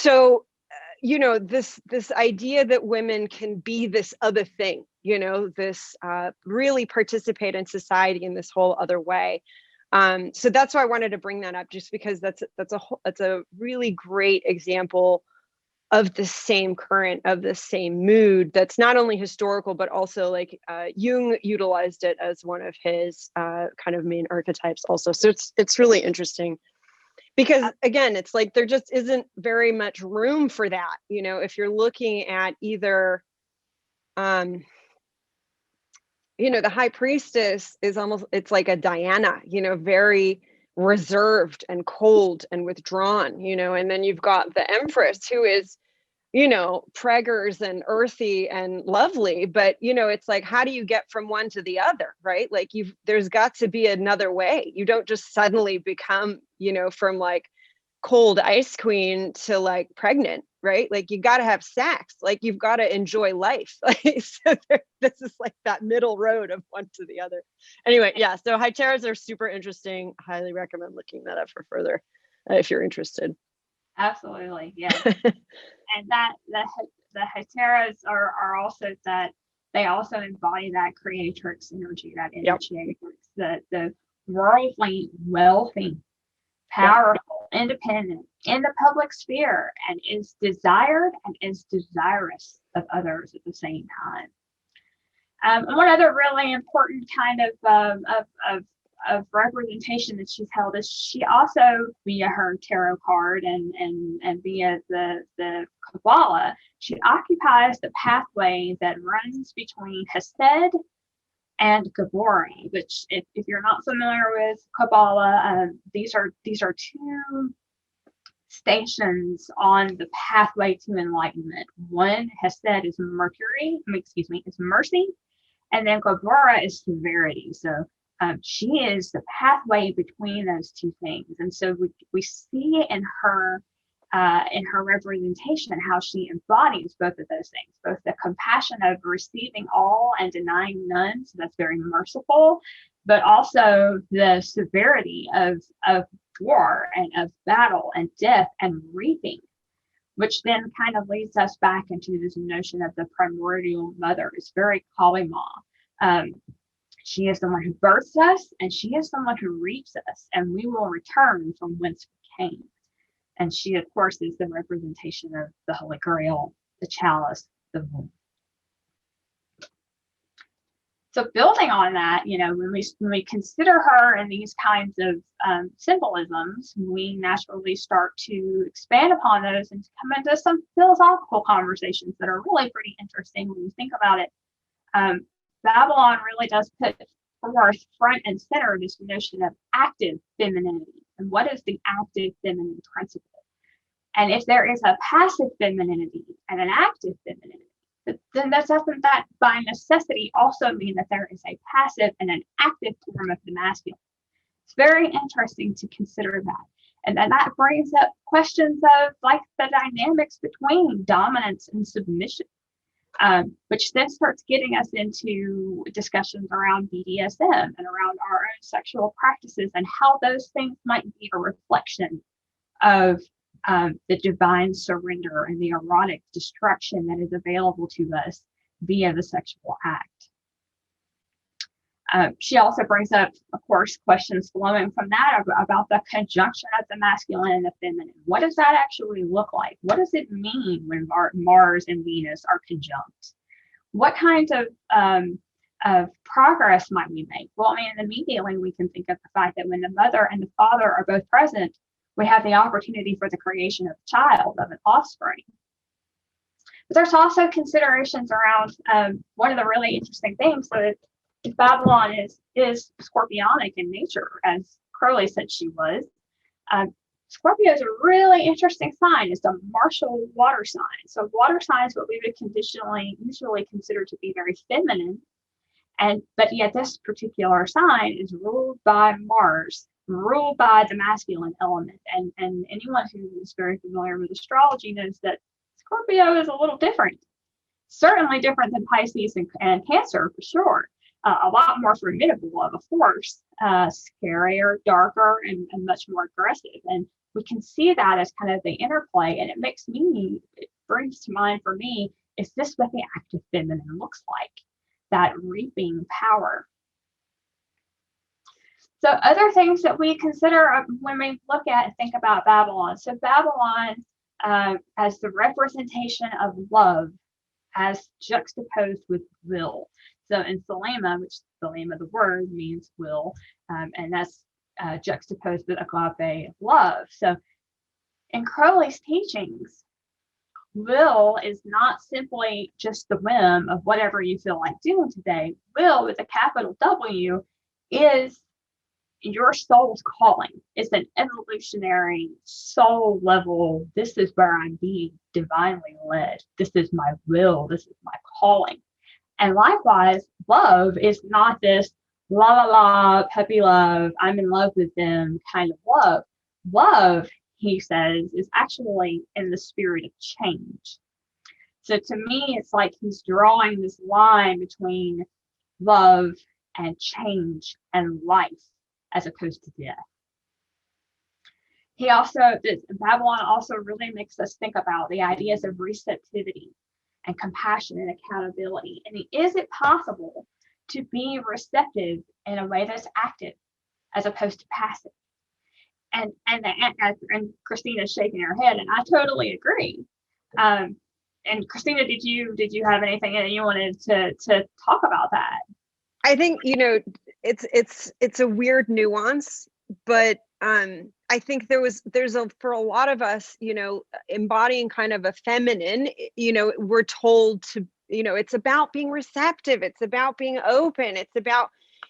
idea that women can be this other thing, this really participate in society in this whole other way. So that's why I wanted to bring that up, just because that's a really great example of the same current, of the same mood. That's not only historical, but also like Jung utilized it as one of his kind of main archetypes also. So it's really interesting. Because again, it's like there just isn't very much room for that. If you're looking at either, the high priestess is almost, it's like a Diana, very reserved and cold and withdrawn, and then you've got the empress who is, preggers and earthy and lovely, but it's like, how do you get from one to the other, right? Like there's got to be another way. You don't just suddenly become, from like cold ice queen to like pregnant, right? Like you got to have sex, like you've got to enjoy life. Like, so this is like that middle road of one to the other. Anyway, yeah. So Heteras are super interesting. Highly recommend looking that up for further if you're interested. Absolutely, yeah. And that the Heteras are also that they also embody that creatrix energy, that initiatrix, the worldly, wealthy, powerful, independent, in the public sphere, and is desired and is desirous of others at the same time. One other really important kind of representation that she's held is she also, via her tarot card and via the Qabalah, she occupies the pathway that runs between Hesed and Gabora, which if you're not familiar with Qabalah, these are two stations on the pathway to enlightenment. One, Hesed, is Mercury, is mercy, and then Gabora is severity. So she is the pathway between those two things. And so we see in her representation how she embodies both of those things, both the compassion of receiving all and denying none, so that's very merciful, but also the severity of war and of battle and death and reaping, which then kind of leads us back into this notion of the primordial mother. It's very Qabalah. She is the one who births us, and she is someone who reaps us, and we will return from whence we came. And she, of course, is the representation of the Holy Grail, the chalice, the womb. So building on that, when we consider her in these kinds of symbolisms, we naturally start to expand upon those and come into some philosophical conversations that are really pretty interesting when you think about it. Babalon really does put forth front and center this notion of active femininity. And what is the active feminine principle? And if there is a passive femininity and an active femininity, then doesn't that by necessity also mean that there is a passive and an active form of the masculine? It's very interesting to consider that. And then that brings up questions of like the dynamics between dominance and submission, which then starts getting us into discussions around BDSM and around our own sexual practices and how those things might be a reflection of the divine surrender and the erotic destruction that is available to us via the sexual act. She also brings up, of course, questions flowing from that about the conjunction of the masculine and the feminine. What does that actually look like? What does it mean when Mars and Venus are conjunct? What kind of progress might we make? Well, immediately we can think of the fact that when the mother and the father are both present, we have the opportunity for the creation of a child, of an offspring. But there's also considerations around one of the really interesting things. So if Babalon is scorpionic in nature, as Crowley said she was, Scorpio is a really interesting sign. It's a martial water sign. So water signs, what we would usually consider to be very feminine, but yet this particular sign is ruled by Mars, ruled by the masculine element. And anyone who is very familiar with astrology knows that Scorpio is a little different. Certainly different than Pisces and Cancer, for sure. A lot more formidable of a force, scarier, darker, and much more aggressive. And we can see that as kind of the interplay. And it brings to mind for me, is this what the active feminine looks like? That reaping power. So other things that we consider when we look at and think about Babalon. So Babalon as the representation of love as juxtaposed with will. So in Thelema, which Thelema, the word, means will, and that's juxtaposed with agape love. So in Crowley's teachings, will is not simply just the whim of whatever you feel like doing today. Will, with a capital W, is your soul's calling. It's an evolutionary soul level. This is where I'm being divinely led. This is my will. This is my calling. And likewise, love is not this la la la puppy love, I'm in love with them kind of love. Love, he says, is actually in the spirit of change. So to me, it's like he's drawing this line between love and change and life as opposed to death. Babalon also really makes us think about the ideas of receptivity and compassion and accountability. And is it possible to be receptive in a way that's active as opposed to passive? And Christina's shaking her head, and I totally agree. And Christina, did you have anything that you wanted to talk about that? I think, it's a weird nuance, but I think for a lot of us, embodying kind of a feminine, we're told to, it's about being receptive, it's about being open, it's about,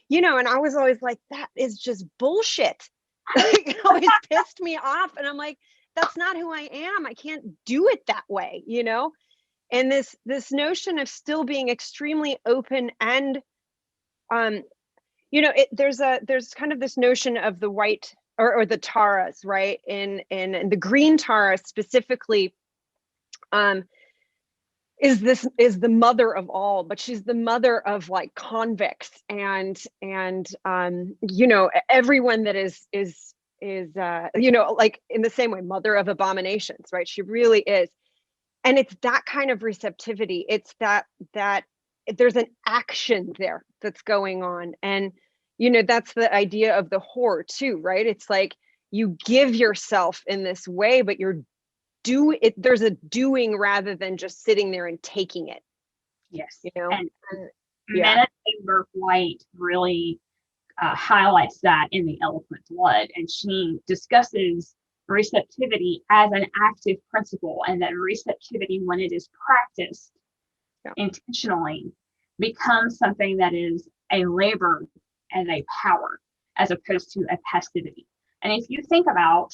and I was always like, that is just bullshit. It always pissed me off, and I'm like, that's not who I am. I can't do it that way, and this notion of still being extremely open and there's kind of this notion of the white or the taras, right? And the green tara specifically is the mother of all, but she's the mother of like convicts and everyone that is like in the same way, mother of abominations, right? She really is. And it's that kind of receptivity. It's that there's an action there that's going on. And, that's the idea of the whore too, right? It's like you give yourself in this way, but there's a doing rather than just sitting there and taking it. Yes. And yeah. Meta White really highlights that in The Eloquent Blood, and she discusses receptivity as an active principle, and that receptivity, when it is practiced intentionally, becomes something that is a labor and a power as opposed to a passivity. And if you think about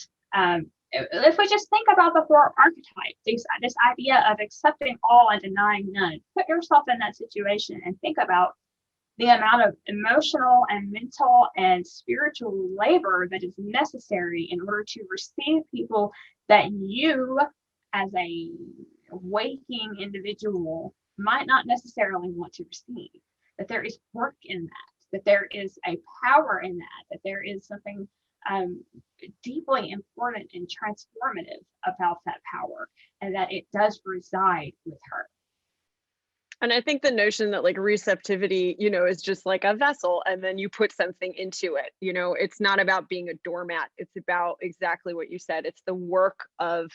if we just think about the four archetypes, this idea of accepting all and denying none, put yourself in that situation and think about the amount of emotional and mental and spiritual labor that is necessary in order to receive people that you, as a waking individual, might not necessarily want to receive. That there is work in that there is a power in that there is something deeply important and transformative about that power, and that it does reside with her. And I think the notion that like receptivity, is just like a vessel and then you put something into it, it's not about being a doormat. It's about exactly what you said. It's the work of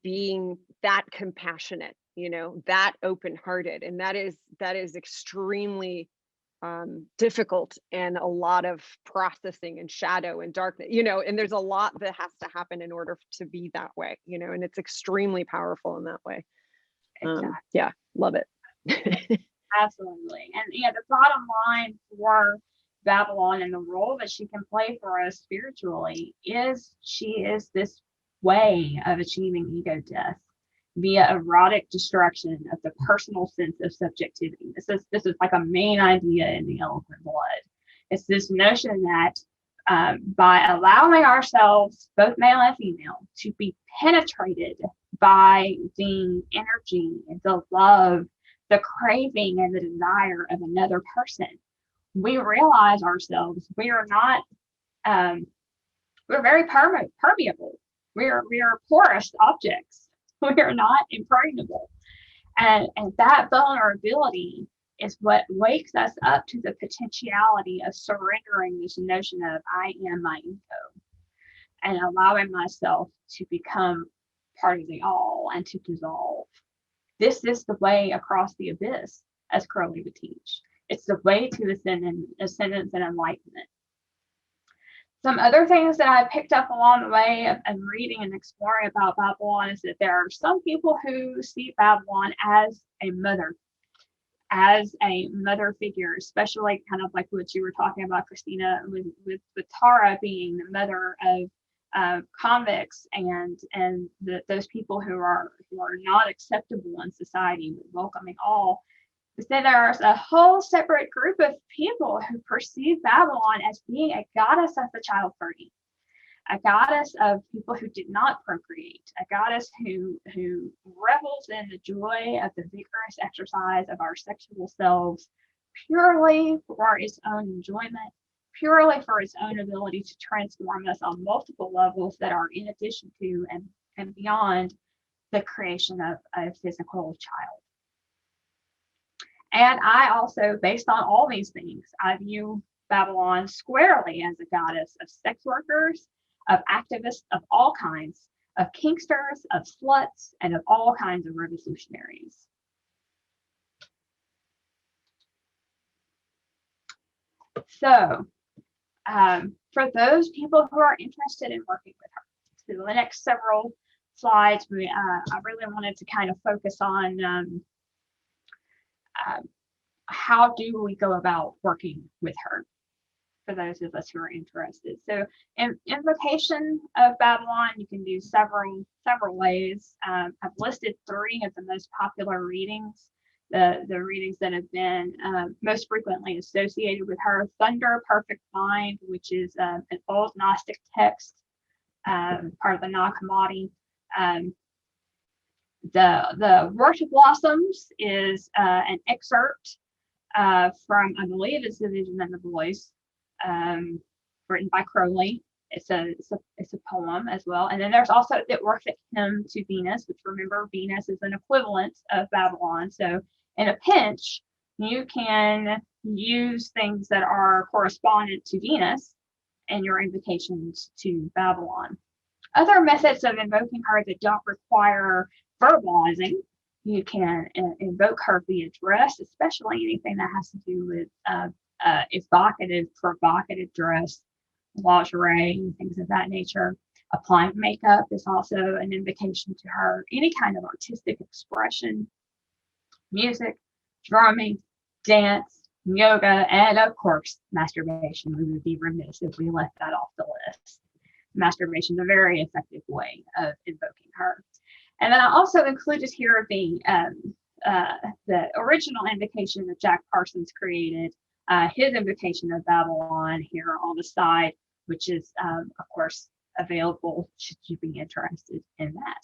being that compassionate, that open-hearted. And that is extremely difficult, and a lot of processing and shadow and darkness, and there's a lot that has to happen in order to be that way, and it's extremely powerful in that way. Exactly. Yeah, love it. Absolutely. And the bottom line for Babalon and the role that she can play for us spiritually is she is this way of achieving ego death via erotic destruction of the personal sense of subjectivity. This is like a main idea in The Eloquent Blood. It's this notion that by allowing ourselves, both male and female, to be penetrated by the energy, the love, the craving, and the desire of another person, we realize ourselves, we are not, we're very permeable. We are porous objects. We are not impregnable. And that vulnerability is what wakes us up to the potentiality of surrendering this notion of I am my ego, and allowing myself to become part of the all and to dissolve. This is the way across the abyss, as Crowley would teach. It's the way to ascendance and enlightenment. Some other things that I picked up along the way of reading and exploring about Babalon is that there are some people who see Babalon as a mother figure, especially kind of like what you were talking about, Christina, with Tara being the mother of convicts and those people who are not acceptable in society, welcoming all. So there's a whole separate group of people who perceive Babalon as being a goddess of the child free, a goddess of people who did not procreate, a goddess who revels in the joy of the vigorous exercise of our sexual selves purely for its own enjoyment, purely for its own ability to transform us on multiple levels that are in addition to and beyond the creation of a physical child. And I also, based on all these things, I view Babalon squarely as a goddess of sex workers, of activists of all kinds, of kinksters, of sluts, and of all kinds of revolutionaries. So, for those people who are interested in working with her, so the next several slides, I really wanted to kind of focus on how do we go about working with her, for those of us who are interested. So invocation of Babalon, you can do several ways. I've listed 3 of the most popular readings, the readings that have been most frequently associated with her. Thunder, Perfect Mind, which is an old Gnostic text, part of the Nag Hammadi. The Worship Blossoms is an excerpt from, I believe it's The Vision and the Voice, written by Crowley. It's a poem as well. And then there's also the Orphic Hymn to Venus, which, remember, Venus is an equivalent of Babalon. So in a pinch, you can use things that are correspondent to Venus in your invocations to Babalon. Other methods of invoking her that don't require verbalizing, you can invoke her via dress, especially anything that has to do with evocative, provocative dress, lingerie, things of that nature. Applying makeup is also an invocation to her. Any kind of artistic expression, music, drumming, dance, yoga, and of course, masturbation. We would be remiss if we left that off the list. Masturbation is a very effective way of invoking her. And then I also included here the original invocation that Jack Parsons created, his invocation of Babalon here on the side, which is, of course, available should you be interested in that.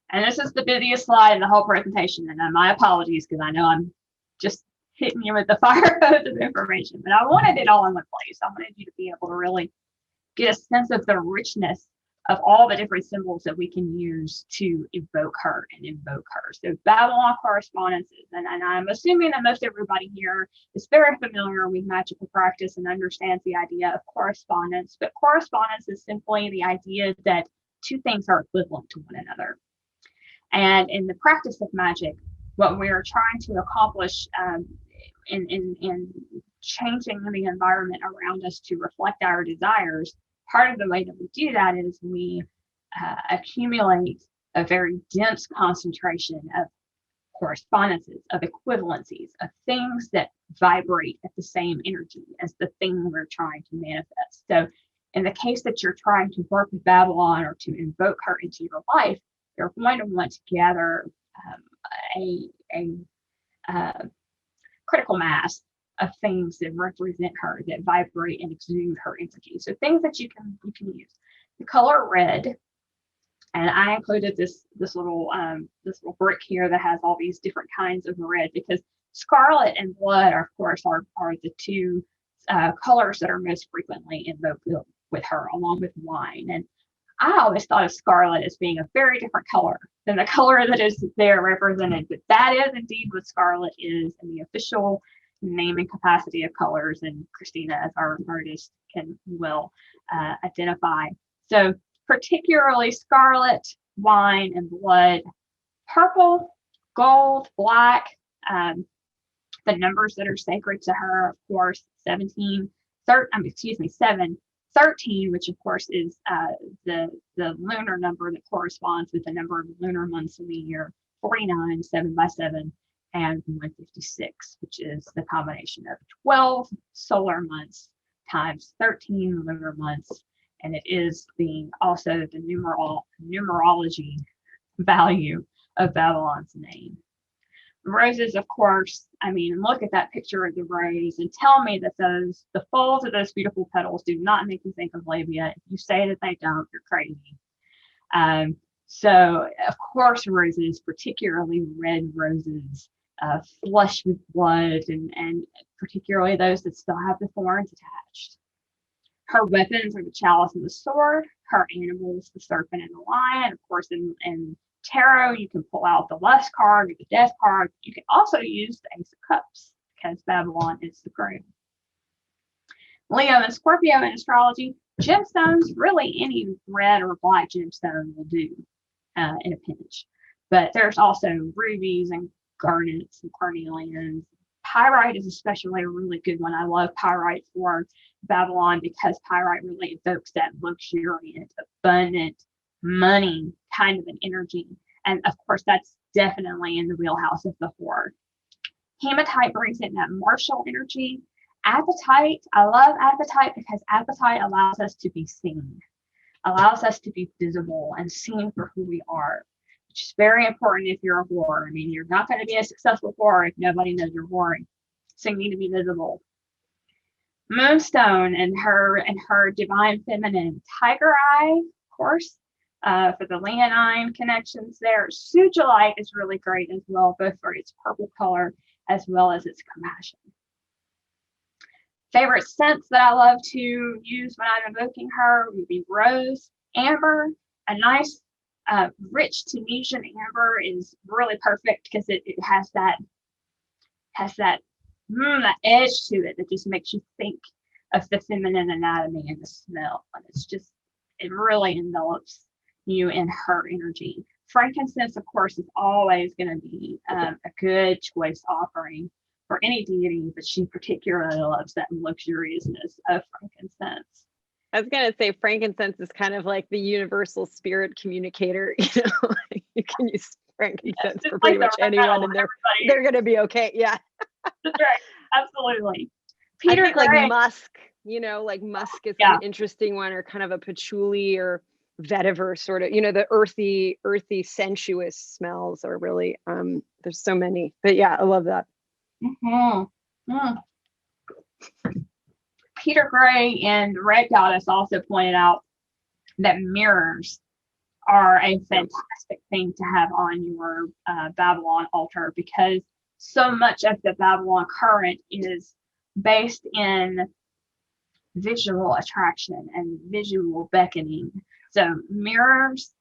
And this is the busiest slide in the whole presentation, and my apologies, because I know I'm just hitting you with the fire hose of information, but I wanted it all in one place. I wanted you to be able to really get a sense of the richness of all the different symbols that we can use to evoke her and invoke her. So Babalon correspondences, and I'm assuming that most everybody here is very familiar with magical practice and understands the idea of correspondence, but correspondence is simply the idea that 2 things are equivalent to one another. And in the practice of magic, what we're trying to accomplish in changing the environment around us to reflect our desires, part of the way that we do that is we accumulate a very dense concentration of correspondences, of equivalencies, of things that vibrate at the same energy as the thing we're trying to manifest. So in the case that you're trying to work with Babalon or to invoke her into your life, you're going to want to gather a critical mass of things that represent her, that vibrate and exude her energy. So things that you can use. The color red, and I included this little brick here that has all these different kinds of red, because scarlet and blood, of course, are the 2 colors that are most frequently invoked with her, along with wine. And I always thought of scarlet as being a very different color than the color that is there represented, but that is indeed what scarlet is in the official name and capacity of colors, and Christina, as our artist, can well identify. So particularly scarlet, wine, and blood, purple, gold, black, the numbers that are sacred to her, of course, 7, 13, which of course is the lunar number that corresponds with the number of lunar months in the year, 49, 7 by 7, and 156, which is the combination of 12 solar months times 13 lunar months. And it is also the numerology value of Babalon's name. Roses, of course, I mean, look at that picture of the rose and tell me that the folds of those beautiful petals do not make you think of labia. If you say that they don't, you're crazy. So, of course, roses, particularly red roses, flush with blood, and particularly those that still have the thorns attached. Her weapons are the chalice and the sword. Her animals, the serpent and the lion. Of course, in tarot, you can pull out the lust card or the death card. You can also use the Ace of Cups because Babalon is the groom. Leo and Scorpio in astrology, gemstones, really any red or black gemstone will do in a pinch. But there's also rubies and garnets and carnelians. Pyrite is especially a really good one. I love pyrite for Babalon because pyrite really evokes that luxuriant, abundant, money kind of an energy. And of course, that's definitely in the wheelhouse of the whore. Hematite brings in that martial energy. Apatite, I love apatite because apatite allows us to be seen, allows us to be visible and seen for who we are, which is very important if you're a whore. I mean, you're not going to be a successful whore if nobody knows you're whoring. So you need to be visible. Moonstone and her divine feminine. Tiger eye, of course, for the leonine connections there. Sugilite is really great as well, both for its purple color as well as its compassion. Favorite scents that I love to use when I'm invoking her would be rose, amber. A nice rich Tunisian amber is really perfect because it has that edge to it that just makes you think of the feminine anatomy and the smell. And it really envelops you in her energy. Frankincense, of course, is always going to be a good choice offering for any deity, but she particularly loves that luxuriousness of frankincense. I was going to say frankincense is kind of like the universal spirit communicator. You can use frankincense for pretty much anyone, and they're going to be okay. Yeah, that's right. Absolutely. Peter, I think like musk. Like musk is an interesting one, or kind of a patchouli or vetiver sort of. The earthy, sensuous smells are really. There's so many, but yeah, I love that. Peter Gray and Red Goddess also pointed out that mirrors are a fantastic thing to have on your Babalon altar, because so much of the Babalon current is based in visual attraction and visual beckoning. So mirrors,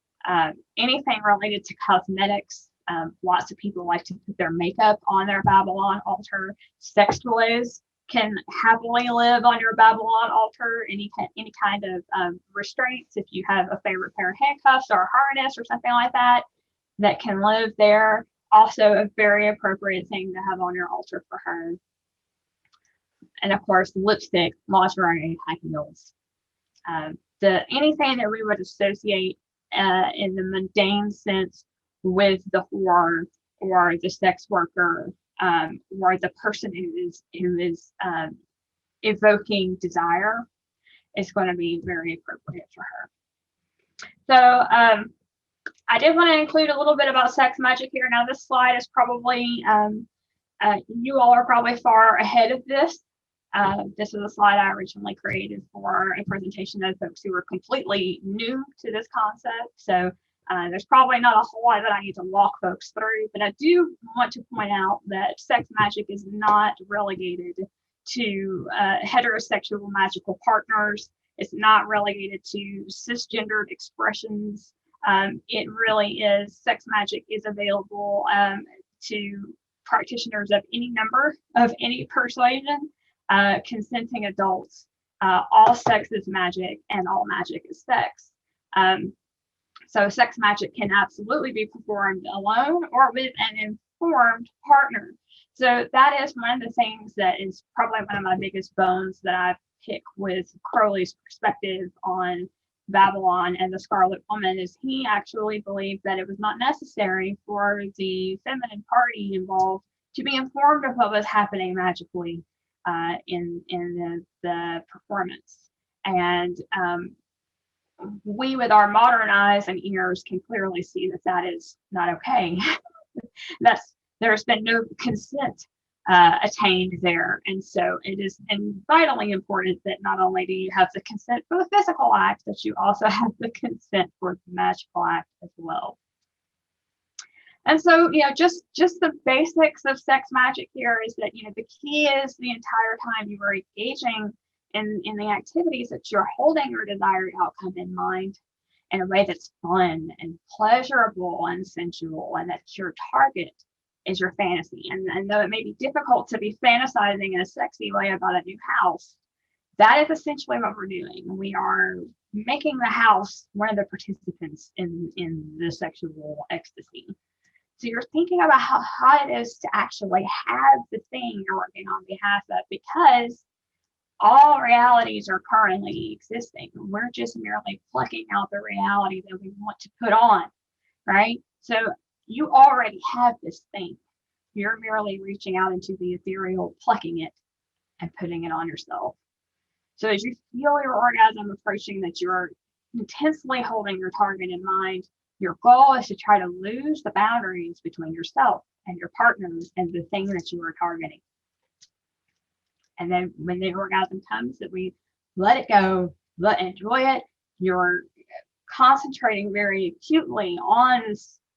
anything related to cosmetics. Lots of people like to put their makeup on their Babalon altar. Sex toys can happily live on your Babalon altar. Any kind of restraints, if you have a favorite pair of handcuffs or a harness or something like that, that can live there. Also a very appropriate thing to have on your altar for her. And of course, lipstick, lingerie, high heels. Anything that we would associate in the mundane sense with the whore or the sex worker, or the person who is evoking desire, is going to be very appropriate for her. So I did want to include a little bit about sex magic here. Now this slide is probably, you all are probably far ahead of this. This is a slide I originally created for a presentation of folks who were completely new to this concept. So there's probably not a whole lot that I need to walk folks through, but I do want to point out that sex magic is not relegated to heterosexual magical partners. It's not relegated to cisgendered expressions. It really is, sex magic is available to practitioners of any number, of any persuasion, consenting adults. All sex is magic and all magic is sex. So sex magic can absolutely be performed alone or with an informed partner. So that is one of the things that is probably one of my biggest bones that I pick with Crowley's perspective on Babalon and the Scarlet Woman, is he actually believed that it was not necessary for the feminine party involved to be informed of what was happening magically in the performance. And we, with our modern eyes and ears, can clearly see that that is not okay. There's been no consent attained there. And so it is vitally important that not only do you have the consent for the physical act, that you also have the consent for the magical act as well. And so, just the basics of sex magic here is that, the key is the entire time you are engaging in the activities that you're holding your desired outcome in mind. in a way that's fun and pleasurable and sensual, and that your target is your fantasy. And though it may be difficult to be fantasizing in a sexy way about a new house, that is essentially what we're doing. We are making the house one of the participants in the sexual ecstasy. So you're thinking about how hot it is to actually have the thing you're working on behalf of, because all realities are currently existing. We're just merely plucking out the reality that we want to put on, right? So you already have this thing. You're merely reaching out into the ethereal, plucking it and putting it on yourself. So as you feel your orgasm approaching, that you're intensely holding your target in mind, your goal is to try to lose the boundaries between yourself and your partners and the thing that you are targeting. And then when the orgasm comes, that we let it go, enjoy it. You're concentrating very acutely on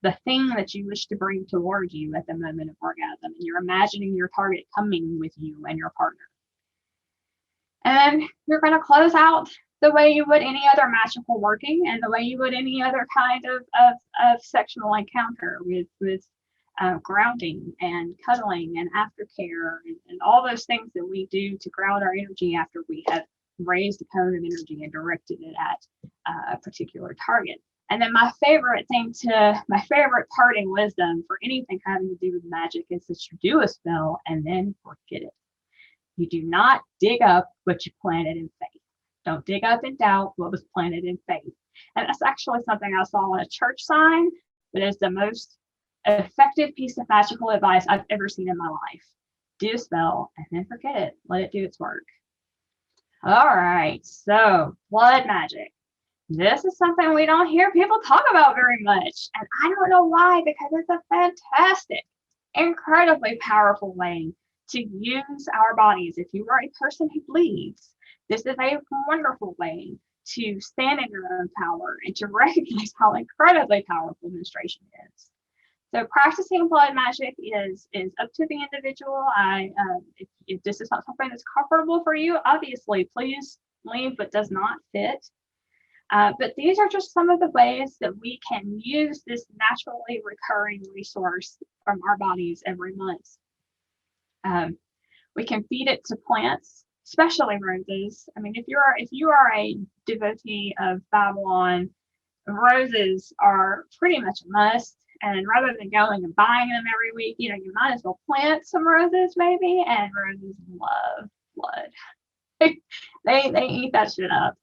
the thing that you wish to bring towards you at the moment of orgasm. And you're imagining your target coming with you and your partner. And you're going to close out the way you would any other magical working, and the way you would any other kind of sexual encounter, with grounding and cuddling and aftercare and all those things that we do to ground our energy after we have raised a cone of energy and directed it at a particular target. And then my favorite parting wisdom for anything having to do with magic is that you do a spell and then forget it. You do not dig up what you planted in faith. Don't dig up in doubt what was planted in faith. And that's actually something I saw on a church sign, but it's the most effective piece of magical advice I've ever seen in my life. Do a spell and then forget it. Let it do its work. All right, so blood magic. This is something we don't hear people talk about very much. And I don't know why, because it's a fantastic, incredibly powerful way to use our bodies. If you are a person who bleeds, this is a wonderful way to stand in your own power and to recognize how incredibly powerful menstruation is. So practicing blood magic is up to the individual. If this is not something that's comfortable for you, obviously please leave what does not fit. But these are just some of the ways that we can use this naturally recurring resource from our bodies every month. We can feed it to plants, especially roses. I mean, if you are a devotee of Babalon, roses are pretty much a must. And rather than going and buying them every week, you might as well plant some roses maybe. And roses love blood. they eat that shit up.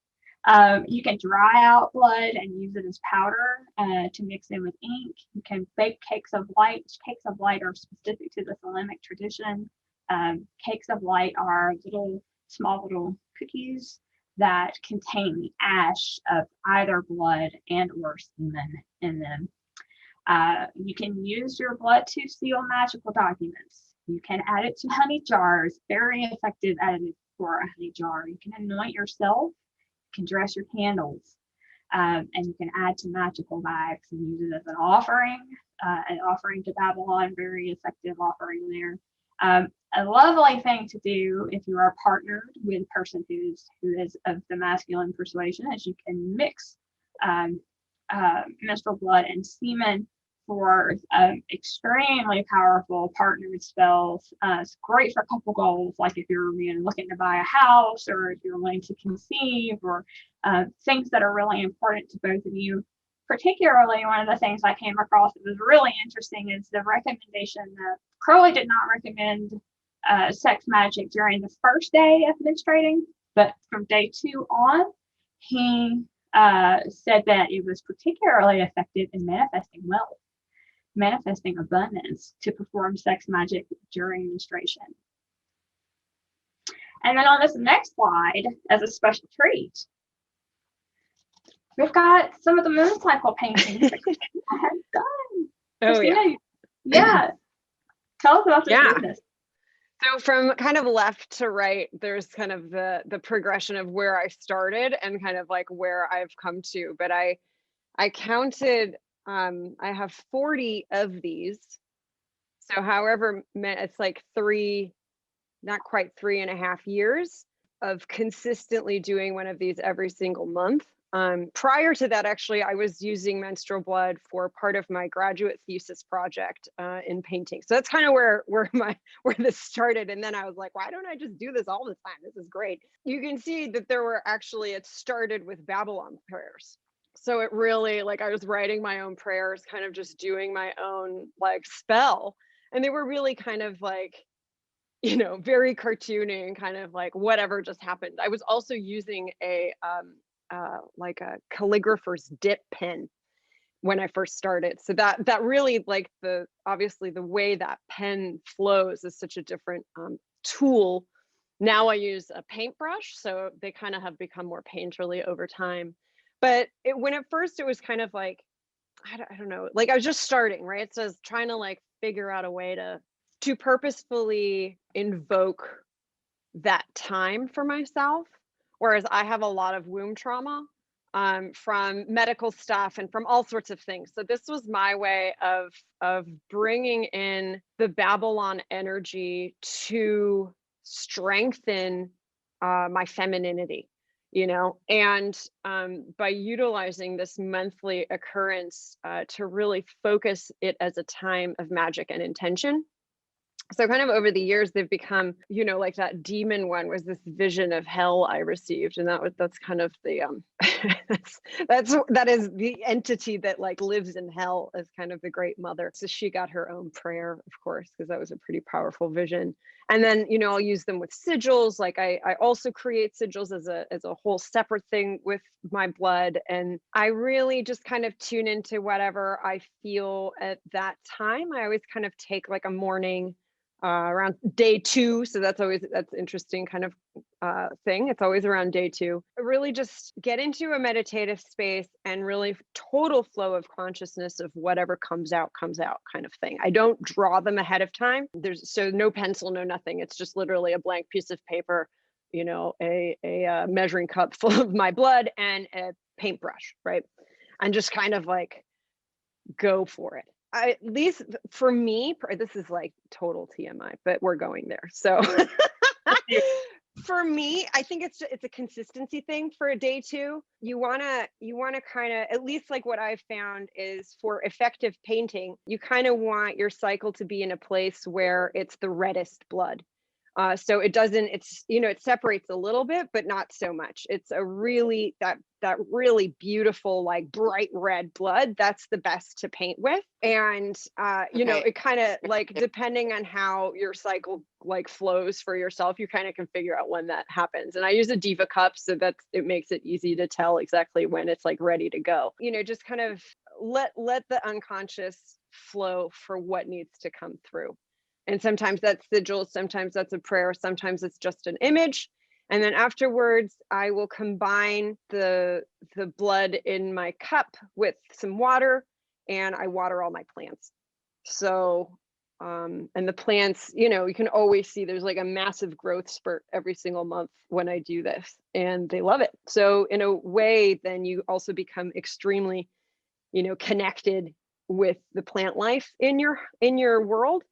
You can dry out blood and use it as powder to mix in with ink. You can bake cakes of light. Cakes of light are specific to the Thelemic tradition. Cakes of light are small little cookies that contain the ash of either blood and or semen in them. You can use your blood to seal magical documents. You can add it to honey jars, very effective additive for a honey jar. You can anoint yourself, you can dress your candles, and you can add to magical bags and use it as an offering to Babalon, very effective offering there. A lovely thing to do if you are partnered with a person who is of the masculine persuasion is you can mix menstrual blood and semen for extremely powerful partnered spells. It's great for couple goals, like if you're looking to buy a house, or if you're wanting to conceive, or things that are really important to both of you. Particularly, one of the things I came across that was really interesting is the recommendation that Crowley did not recommend sex magic during the first day of menstruating, but from day 2 on, he said that it was particularly effective in manifesting wealth, manifesting abundance, to perform sex magic during menstruation. And then on this next slide, as a special treat, we've got some of the moon cycle paintings that I have done. Oh, Christina, yeah. Tell us about this business. So from kind of left to right, there's kind of the progression of where I started and kind of like where I've come to. But I counted, I have 40 of these. So however, it's like not quite 3.5 years of consistently doing one of these every single month. Prior to that, actually, I was using menstrual blood for part of my graduate thesis project in painting. So that's kind of where this started. And then I was like, why don't I just do this all the time? This is great. You can see that it started with Babalon prayers. So it really, like, I was writing my own prayers, kind of just doing my own like spell. And they were really kind of like, very cartoony and kind of like whatever just happened. I was also using like a calligrapher's dip pen when I first started. So that really, like, obviously the way that pen flows is such a different tool. Now I use a paintbrush, so they kind of have become more painterly over time. But when at first it was kind of like, I don't know, like I was just starting, right? So I was trying to like figure out a way to purposefully invoke that time for myself. Whereas I have a lot of womb trauma from medical stuff and from all sorts of things. So this was my way of bringing in the Babalon energy to strengthen my femininity, and by utilizing this monthly occurrence to really focus it as a time of magic and intention. So kind of over the years, they've become, like that demon one was this vision of hell I received. And that's kind of the, that is the entity that like lives in hell as kind of the great mother. So she got her own prayer, of course, because that was a pretty powerful vision. And then, I'll use them with sigils. Like I also create sigils as a whole separate thing with my blood. And I really just kind of tune into whatever I feel at that time. I always kind of take like a morning around day 2. So that's interesting kind of thing. It's always around day 2. Really just get into a meditative space and really total flow of consciousness of whatever comes out kind of thing. I don't draw them ahead of time. There's no pencil, no nothing. It's just literally a blank piece of paper, a measuring cup full of my blood and a paintbrush, right? And just kind of like go for it. At least for me, this is like total TMI, but we're going there. So for me, I think it's a consistency thing for a day 2. You wanna kind of, at least like what I've found is for effective painting, you kind of want your cycle to be in a place where it's the reddest blood. So it separates a little bit, but not so much. It's a really, that really beautiful, like bright red blood. That's the best to paint with. And, it kind of like, depending on how your cycle like flows for yourself, you kind of can figure out when that happens. And I use a diva cup, so it makes it easy to tell exactly when it's like ready to go. Just kind of let the unconscious flow for what needs to come through. And sometimes that's sigils, sometimes that's a prayer, sometimes it's just an image. And then afterwards, I will combine the blood in my cup with some water, and I water all my plants. So, and the plants, you can always see there's like a massive growth spurt every single month when I do this, and they love it. So in a way, then you also become extremely, connected with the plant life in your world.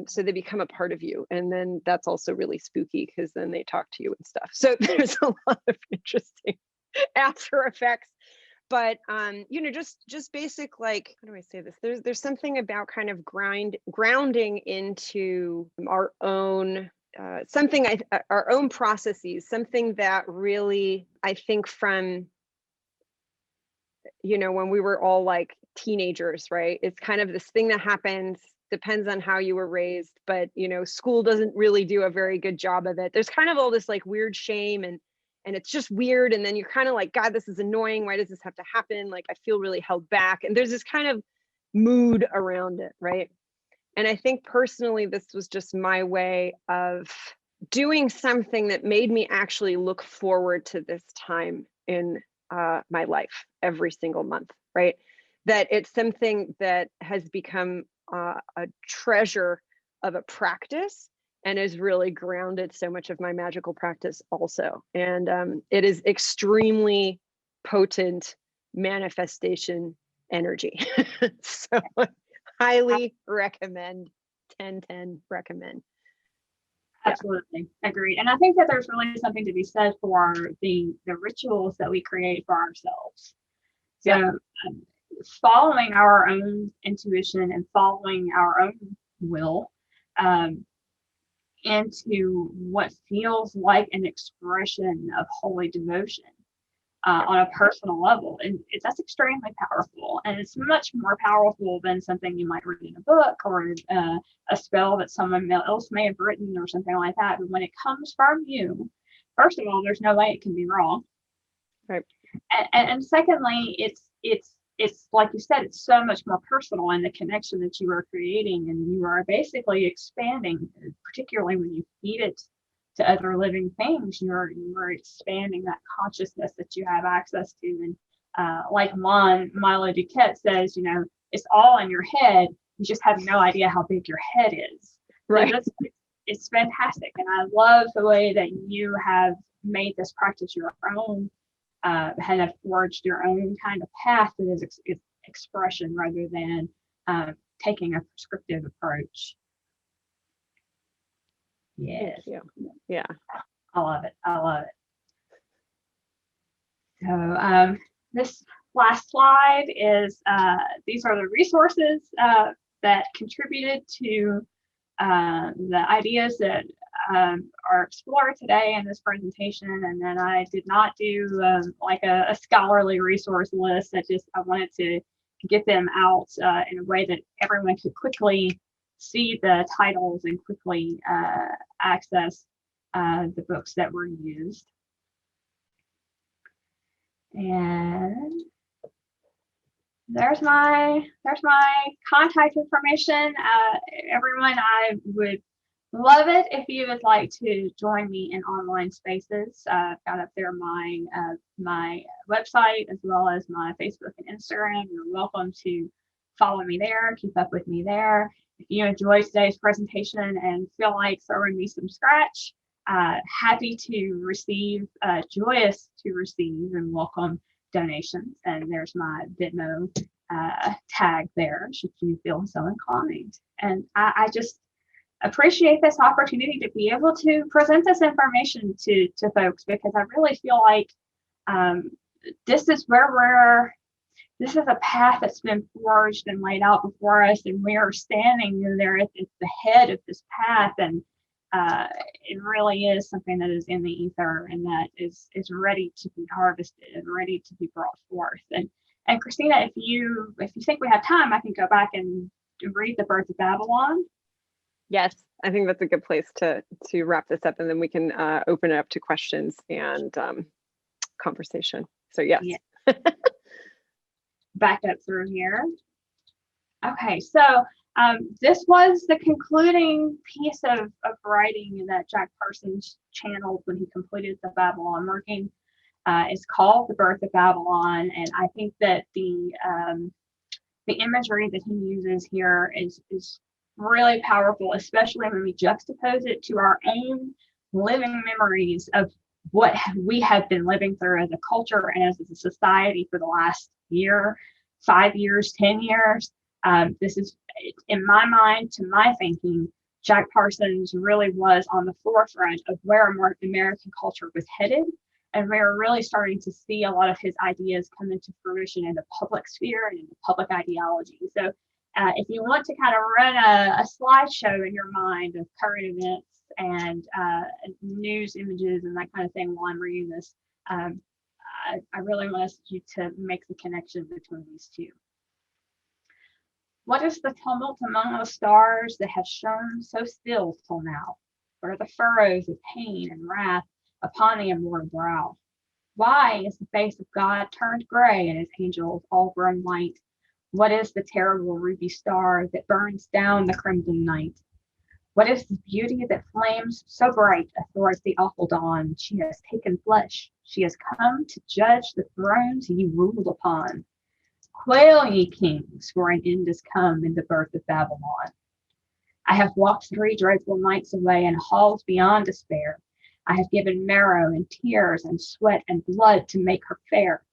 So they become a part of you. And then that's also really spooky because then they talk to you and stuff. So there's a lot of interesting after effects. But just basic, like, how do I say this? There's something about kind of grounding into our own our own processes, something that really, I think from, when we were all like teenagers, right? It's kind of this thing that happens, depends on how you were raised, but school doesn't really do a very good job of it. There's kind of all this like weird shame and it's just weird. And then you're kind of like, God, this is annoying. Why does this have to happen? Like, I feel really held back. And there's this kind of mood around it, right? And I think personally, this was just my way of doing something that made me actually look forward to this time in my life every single month, right? That it's something that has become a treasure of a practice and has really grounded so much of my magical practice also. And it is extremely potent manifestation energy. So highly recommend, 10/10 recommend. Absolutely. Agreed. And I think that there's really something to be said for the rituals that we create for ourselves. So following our own intuition and following our own will into what feels like an expression of holy devotion on a personal level. And that's extremely powerful. And it's much more powerful than something you might read in a book or a spell that someone else may have written or something like that. But when it comes from you, first of all, there's no way it can be wrong. Right. And secondly, it's like you said, it's so much more personal in the connection that you are creating, and you are basically expanding, particularly when you feed it to other living things. You're expanding that consciousness that you have access to. And like Milo Duquette says, it's all in your head. You just have no idea how big your head is. Right. So it's fantastic. And I love the way that you have made this practice your own, have forged your own kind of path that is expression rather than taking a prescriptive approach. Yes. Thank you. Yeah. I love it. So this last slide is these are the resources that contributed to the ideas that are explored today in this presentation. And then I did not do like a scholarly resource list. I wanted to get them out in a way that everyone could quickly see the titles and quickly access the books that were used. And there's my contact information. Everyone, I would love it if you would like to join me in online spaces. I've got up there my website as well as my Facebook and Instagram. You're welcome to follow me there, keep up with me there. If you enjoyed today's presentation and feel like throwing me some scratch, happy to receive, joyous to receive and welcome donations. And there's my Venmo tag there, should you feel so inclined. And I just appreciate this opportunity to be able to present this information to folks, because I really feel like this is this is a path that's been forged and laid out before us, and we are standing there at the head of this path, and it really is something that is in the ether and that is ready to be harvested and ready to be brought forth. And Christina, if you think we have time, I can go back and read The Birth of Babalon. Yes, I think that's a good place to wrap this up, and then we can open it up to questions and conversation. So yes. Yeah. Back up through here. Okay, so this was the concluding piece of writing that Jack Parsons channeled when he completed the Babalon working. It's called The Birth of Babalon, and I think that the imagery that he uses here is really powerful, especially when we juxtapose it to our own living memories of what we have been living through as a culture and as a society for the last year, 5 years, 10 years. This is, in my mind, to my thinking, Jack Parsons really was on the forefront of where American culture was headed. And we're really starting to see a lot of his ideas come into fruition in the public sphere and in the public ideology. So if you want to kind of run a slideshow in your mind of current events and news images and that kind of thing while I'm reading this, I really want you to make the connection between these two. What is the tumult among the stars that have shone so still till now? What are the furrows of pain and wrath upon the immortal brow? Why is the face of God turned gray and his angels all grown white? What is the terrible ruby star that burns down the crimson night? What is the beauty that flames so bright athwart the awful dawn? She has taken flesh. She has come to judge the thrones ye ruled upon. Quail, ye kings, for an end is come in the birth of Babalon. I have walked 3 dreadful nights away in halls beyond despair. I have given marrow and tears and sweat and blood to make her fair.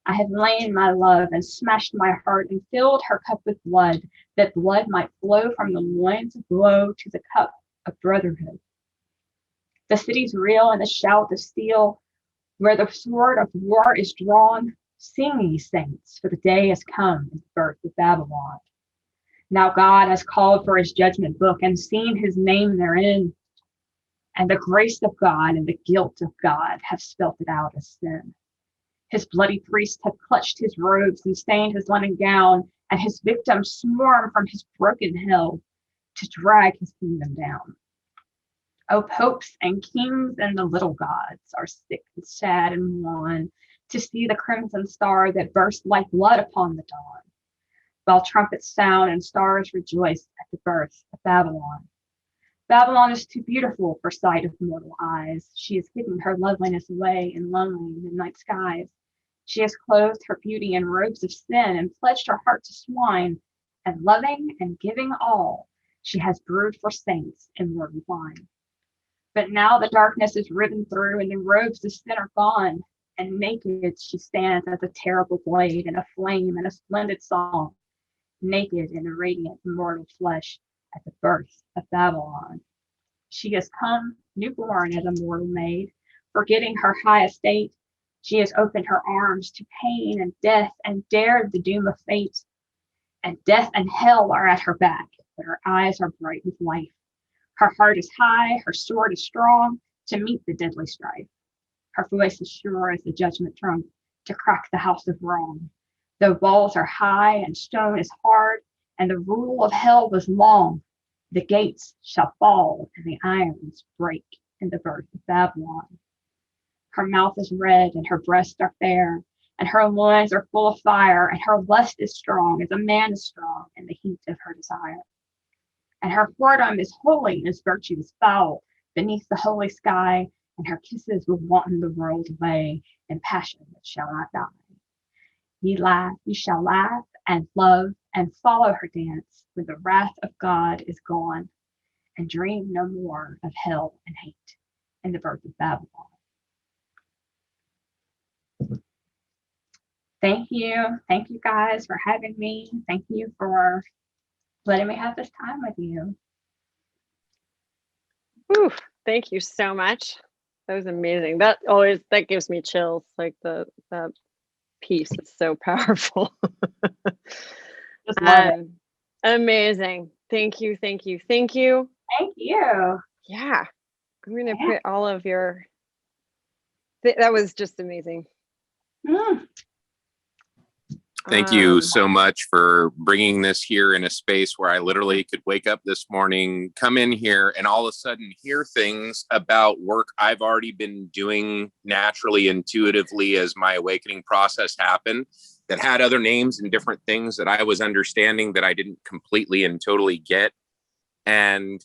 I have lain my love and smashed my heart and filled her cup with blood, that blood might flow from the loins of woe to the cup of brotherhood. The cities reel in the shout of steel, where the sword of war is drawn. Sing, ye saints, for the day has come in the birth of Babylon. Now God has called for his judgment book and seen his name therein. And the grace of God and the guilt of God have spelt it out as sin. His bloody priests have clutched his robes and stained his linen gown, and his victims swarm from his broken hell to drag his kingdom down. Oh, popes and kings and the little gods are sick and sad and wan to see the crimson star that burst like blood upon the dawn, while trumpets sound and stars rejoice at the birth of Babylon. Babylon is too beautiful for sight of mortal eyes. She has hidden her loveliness away in lonely midnight skies. She has clothed her beauty in robes of sin and pledged her heart to swine, and loving and giving all, she has brewed for saints immortal wine. But now the darkness is riven through and the robes of sin are gone, and naked she stands as a terrible blade and a flame and a splendid song, naked in the radiant immortal flesh at the birth of Babylon. She has come newborn as a mortal maid, forgetting her high estate. She has opened her arms to pain and death and dared the doom of fate. And death and hell are at her back, but her eyes are bright with life. Her heart is high, her sword is strong to meet the deadly strife. Her voice is sure as the judgment trump to crack the house of wrong. Though walls are high and stone is hard, and the rule of hell was long, the gates shall fall and the irons break in the birth of Babylon. Her mouth is red and her breasts are fair, and her loins are full of fire, and her lust is strong as a man is strong in the heat of her desire. And her whoredom is holy and his virtue is foul beneath the holy sky, and her kisses will wanton the world away in passion that shall not die. Ye shall laugh and love and follow her dance when the wrath of God is gone, and dream no more of hell and hate in the birth of Babylon. Thank you. Thank you guys for having me. Thank you for letting me have this time with you. Whew, thank you so much. That was amazing. That gives me chills. Like that piece is so powerful. Just love it. Amazing. Thank you. Thank you. Thank you. Thank you. Yeah. I'm going to put all of your, that was just amazing. Thank you so much for bringing this here in a space where I literally could wake up this morning, come in here, and all of a sudden hear things about work I've already been doing naturally, intuitively as my awakening process happened, that had other names and different things that I was understanding that I didn't completely and totally get. And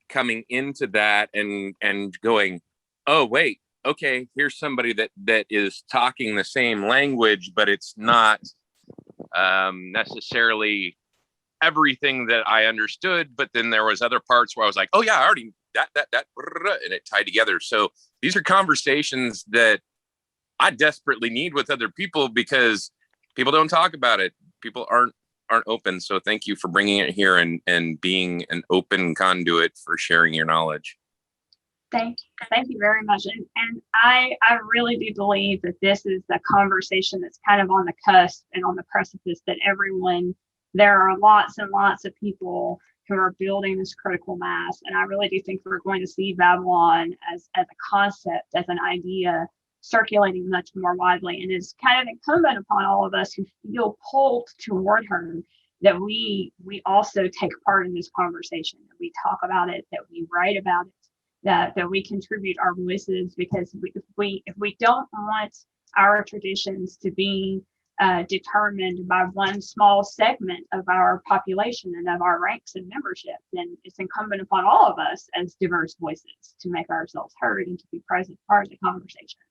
coming into that and going, oh, wait, okay, here's somebody that is talking the same language, but it's not necessarily everything that I understood, but then there was other parts where I was like, oh yeah, I already that and it tied together. So these are conversations that I desperately need with other people because people don't talk about it. People aren't open. So thank you for bringing it here and being an open conduit for sharing your knowledge. Thank you very much. And I really do believe that this is a conversation that's kind of on the cusp and on the precipice that there are lots and lots of people who are building this critical mass. And I really do think we're going to see Babylon as a concept, as an idea circulating much more widely. And it's kind of incumbent upon all of us who feel pulled toward her that we also take part in this conversation, that we talk about it, that we write about it, that we contribute our voices, because if we don't want our traditions to be determined by one small segment of our population and of our ranks and membership, then it's incumbent upon all of us as diverse voices to make ourselves heard and to be present part of the conversation.